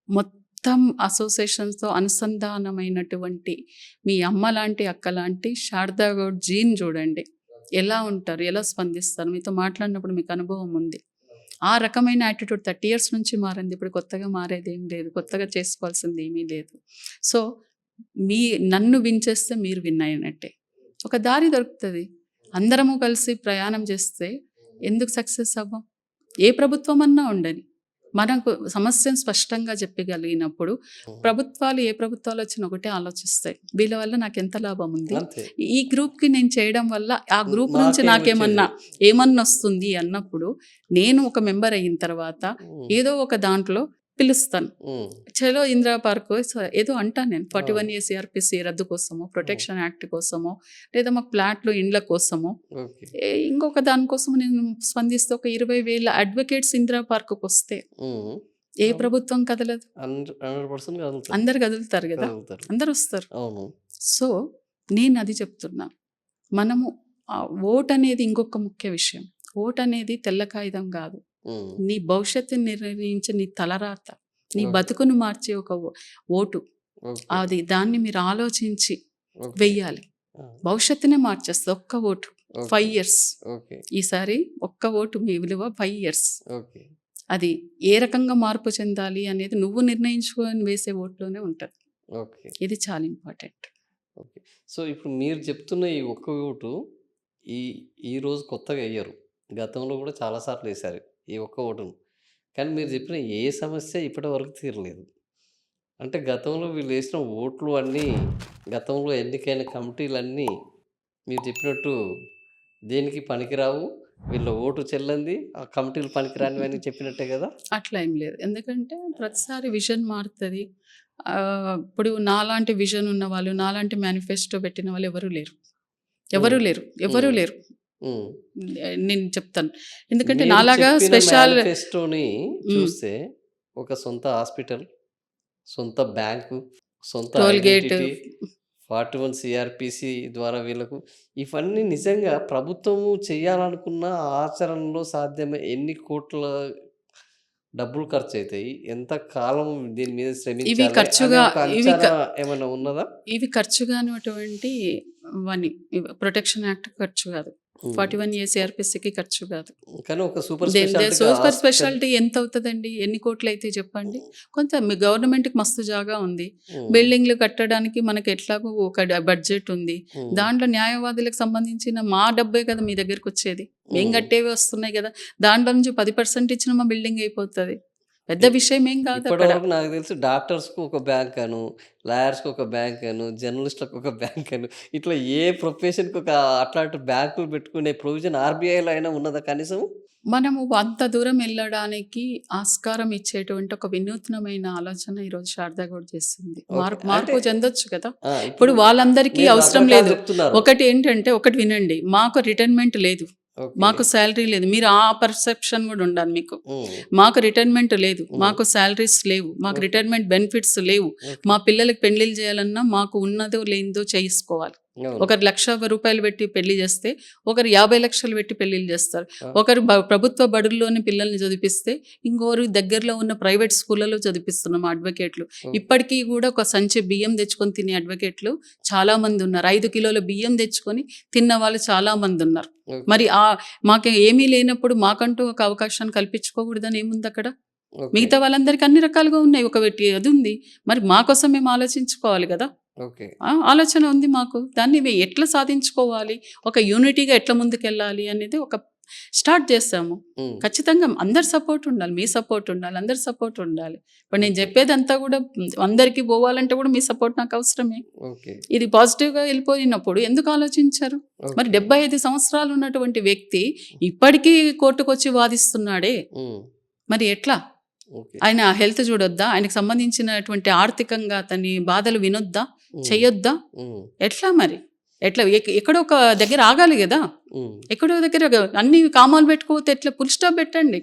మొత్తం అసోసియేషన్స్తో అనుసంధానమైనటువంటి మీ అమ్మ లాంటి అక్క లాంటి శారదా గౌడ్ జీన్ చూడండి, ఎలా ఉంటారు, ఎలా స్పందిస్తారు, మీతో మాట్లాడినప్పుడు మీకు అనుభవం ఉంది. ఆ రకమైన యాటిట్యూడ్ 30 years నుంచి మారింది. ఇప్పుడు కొత్తగా మారేది ఏం లేదు, కొత్తగా చేసుకోవాల్సింది ఏమీ లేదు. సో నన్ను విన్ చేస్తే మీరు విన్ అయినట్టే. ఒక దారి దొరుకుతుంది. అందరము కలిసి ప్రయాణం చేస్తే ఎందుకు సక్సెస్ అవ్వం? ఏ ప్రభుత్వం అన్నా ఉండని, మనకు సమస్యను స్పష్టంగా చెప్పగలిగినప్పుడు ప్రభుత్వాలు ఏ ప్రభుత్వాలు వచ్చినా ఒకటే ఆలోచిస్తాయి, వీళ్ళ వల్ల నాకు ఎంత లాభం ఉంది, అంతే. ఈ గ్రూప్కి నేను చేయడం వల్ల ఆ గ్రూప్ నుంచి నాకేమన్నా వస్తుంది అన్నప్పుడు నేను ఒక మెంబర్ అయిన తర్వాత ఏదో ఒక దాంట్లో పిలుస్తాను. చలో ఇందిరా పార్క్ ఏదో అంటాను నేను, 41A CRPC రద్దు కోసమో, ప్రొటెక్షన్ యాక్ట్ కోసమో, లేదా మాకు ఫ్లాట్లు ఇండ్ల కోసమో, ఇంకొక దానికోసము నేను స్పందిస్తే ఒక 20,000 అడ్వకేట్స్ ఇందిరా పార్క్కి వస్తే ఏ ప్రభుత్వం కదలదు? 100% కదులుతారు. అందరు కదులుతారు కదా, కదులుతారు. అందరు వస్తారు. అవును. సో నేను అది చెప్తున్నా, మనము ఓట్ అనేది ఇంకొక ముఖ్య విషయం. ఓట్ అనేది తెల్ల కాగితం కాదు, నీ భవిష్యత్తుని నిర్ణయించే నీ తలరాత, నీ బతుకును మార్చే ఒక ఓటు. అది దాన్ని మీరు ఆలోచించి వెయ్యాలి. భవిష్యత్తునే మార్చేస్తుంది ఒక్క ఓటు. 5 years. ఈసారి ఒక్క ఓటు మీ విలువ 5 years. అది ఏ రకంగా మార్పు చెందాలి అనేది నువ్వు నిర్ణయించుకొని వేసే ఓట్లోనే ఉంటుంది. ఇది చాలా ఇంపార్టెంట్. సో ఇప్పుడు మీరు చెప్తున్న ఈ ఒక్క ఓటు ఈ రోజు కొత్తగా వేయరు, గతంలో కూడా చాలాసార్లు వేశారు ఈ ఒక్క ఓటును. కానీ మీరు చెప్పిన ఏ సమస్య ఇప్పటి వరకు తీరలేదు. అంటే గతంలో వీళ్ళు వేసిన ఓట్లు అన్నీ, గతంలో ఎన్నికైన కమిటీలన్నీ మీరు చెప్పినట్టు దేనికి పనికిరావు, వీళ్ళ ఓటు చెల్లంది, ఆ కమిటీలు పనికిరానివి అని చెప్పినట్టే కదా? అట్లా ఏం లేదు, ఎందుకంటే ప్రతిసారి విజన్ మారుతుంది. ఇప్పుడు నాలాంటి విజన్ ఉన్న వాళ్ళు, నాలాంటి మేనిఫెస్టో పెట్టిన వాళ్ళు ఎవరు లేరు. నేను చెప్తాను, ఎందుకంటే నాలాగా స్పెషల్ మేనిఫెస్టోని చూస్తే ఒక సొంత హాస్పిటల్, సొంత బ్యాంకు, సొంత టోల్ గేట్, 41 CRPC ద్వారా వీళ్ళకు ఇవన్నీ నిజంగా ప్రభుత్వము చేయాలనుకున్న ఆచరణలో సాధ్యమే. ఎన్ని కోట్ల డబ్బులు ఖర్చు అవుతాయి, ఎంత కాలం దీని మీద ఏమైనా ఉన్నదా? ఇవి ఖర్చు కానిటువంటి ప్రొటెక్షన్ యాక్ట్ ఖర్చు కాదు, 41A CRPCకి ఖర్చు కాదు. కానీ ఒక సూపర్ స్పెషాలిటీ ఎంత అవుతుందండి? ఎన్ని కోట్లు అయితే చెప్పండి. కొంత గవర్నమెంట్కి మస్తు జాగా ఉంది, బిల్డింగ్లు కట్టడానికి మనకి ఎట్లాగో ఒక బడ్జెట్ ఉంది, దాంట్లో న్యాయవాదులకు సంబంధించిన మా డబ్బే కదా మీ దగ్గరికి వచ్చేది, మేము కట్టేవి వస్తున్నాయి కదా, దాంట్లో నుంచి 10% ఇచ్చిన మా బిల్డింగ్ అయిపోతుంది. పెద్ద విషయం ఏం కాదు. ఇప్పటివరకు నాకు తెలిసి డాక్టర్స్కి ఒక బ్యాంక్ అను, లాయర్స్కి ఒక బ్యాంక్ అను, జర్నలిస్టులకు ఒక బ్యాంక్ అను, ఇట్లా ఏ ప్రొఫెషన్కి ఒక అట్లాంటి బ్యాంకులు పెట్టుకునే ప్రొవిజన్ ఆర్బీఐలో అయినా ఉన్నదా కనీసం? మనము అంత దూరం వెళ్ళడానికి ఆస్కారం ఇచ్చేటువంటి ఒక వినూత్నమైన ఆలోచన ఈరోజు శారదా గౌడ్ చేస్తుంది. మార్పు చెందొచ్చు కదా. ఇప్పుడు వాళ్ళందరికీ అవసరం లేదు. ఒకటి ఏంటంటే, ఒకటి వినండి, మాకు రిటైర్మెంట్ లేదు, మాకు శాలరీ లేదు, మీరు ఆ పర్సెప్షన్ కూడా ఉండాలి మీకు. మాకు రిటైర్మెంట్ లేదు, మాకు శాలరీస్ లేవు, మాకు రిటైర్మెంట్ బెనిఫిట్స్ లేవు, మా పిల్లలకి పెళ్లిళ్ళు చేయాలన్నా మాకు ఉన్నదో లేనిదో చేసుకోవాలి. ఒకరు 1,00,000 రూపాయలు పెట్టి పెళ్లి చేస్తే, ఒకరు 50 లక్షలు పెట్టి పెళ్లిళ్ళు చేస్తారు. ఒకరు ప్రభుత్వ బడుల్లోని పిల్లల్ని చదివిస్తే, ఇంకోరు దగ్గరలో ఉన్న ప్రైవేట్ స్కూళ్ళలో చదివిస్తున్నాం అడ్వకేట్లు. ఇప్పటికీ కూడా ఒక సంచి బియ్యం తెచ్చుకొని తినే అడ్వకేట్లు చాలా మంది ఉన్నారు, 5 కిలోల బియ్యం తెచ్చుకొని తిన్న వాళ్ళు చాలా మంది ఉన్నారు. మరి మాకు ఏమీ లేనప్పుడు మాకంటూ ఒక అవకాశాన్ని కల్పించుకోకూడదని ఏముంది అక్కడ? మిగతా వాళ్ళందరికీ అన్ని రకాలుగా ఉన్నాయి, ఒక అది ఉంది, మరి మా కోసం మేము ఆలోచించుకోవాలి కదా. ఆలోచన ఉంది మాకు, దాన్ని ఎట్లా సాధించుకోవాలి, ఒక యూనిటీగా ఎట్లా ముందుకెళ్ళాలి అనేది ఒక స్టార్ట్ చేస్తాము. ఖచ్చితంగా అందరి సపోర్ట్ ఉండాలి, మీ సపోర్ట్ ఉండాలి, అందరి సపోర్ట్ ఉండాలి. ఇప్పుడు నేను చెప్పేదంతా కూడా అందరికీ పోవాలంటే కూడా మీ సపోర్ట్ నాకు అవసరమే. ఇది పాజిటివ్గా వెళ్ళిపోయినప్పుడు ఎందుకు ఆలోచించారు? మరి 75 సంవత్సరాలు ఉన్నటువంటి వ్యక్తి ఇప్పటికీ కోర్టుకు వచ్చి వాదిస్తున్నాడే, మరి ఎట్లా? ఆయన హెల్త్ చూడొద్దా? ఆయనకు సంబంధించినటువంటి ఆర్థికంగా అతని బాధలు వినొద్దా, చెయ్యొద్దా? ఎట్లా మరి? ఎట్లా? ఎక్కడో ఒక దగ్గర ఆగాలి కదా, ఎక్కడో దగ్గర అన్ని కామాలు పెట్టుకోతే ఎట్లా? ఫుల్ స్టాప్ పెట్టండి.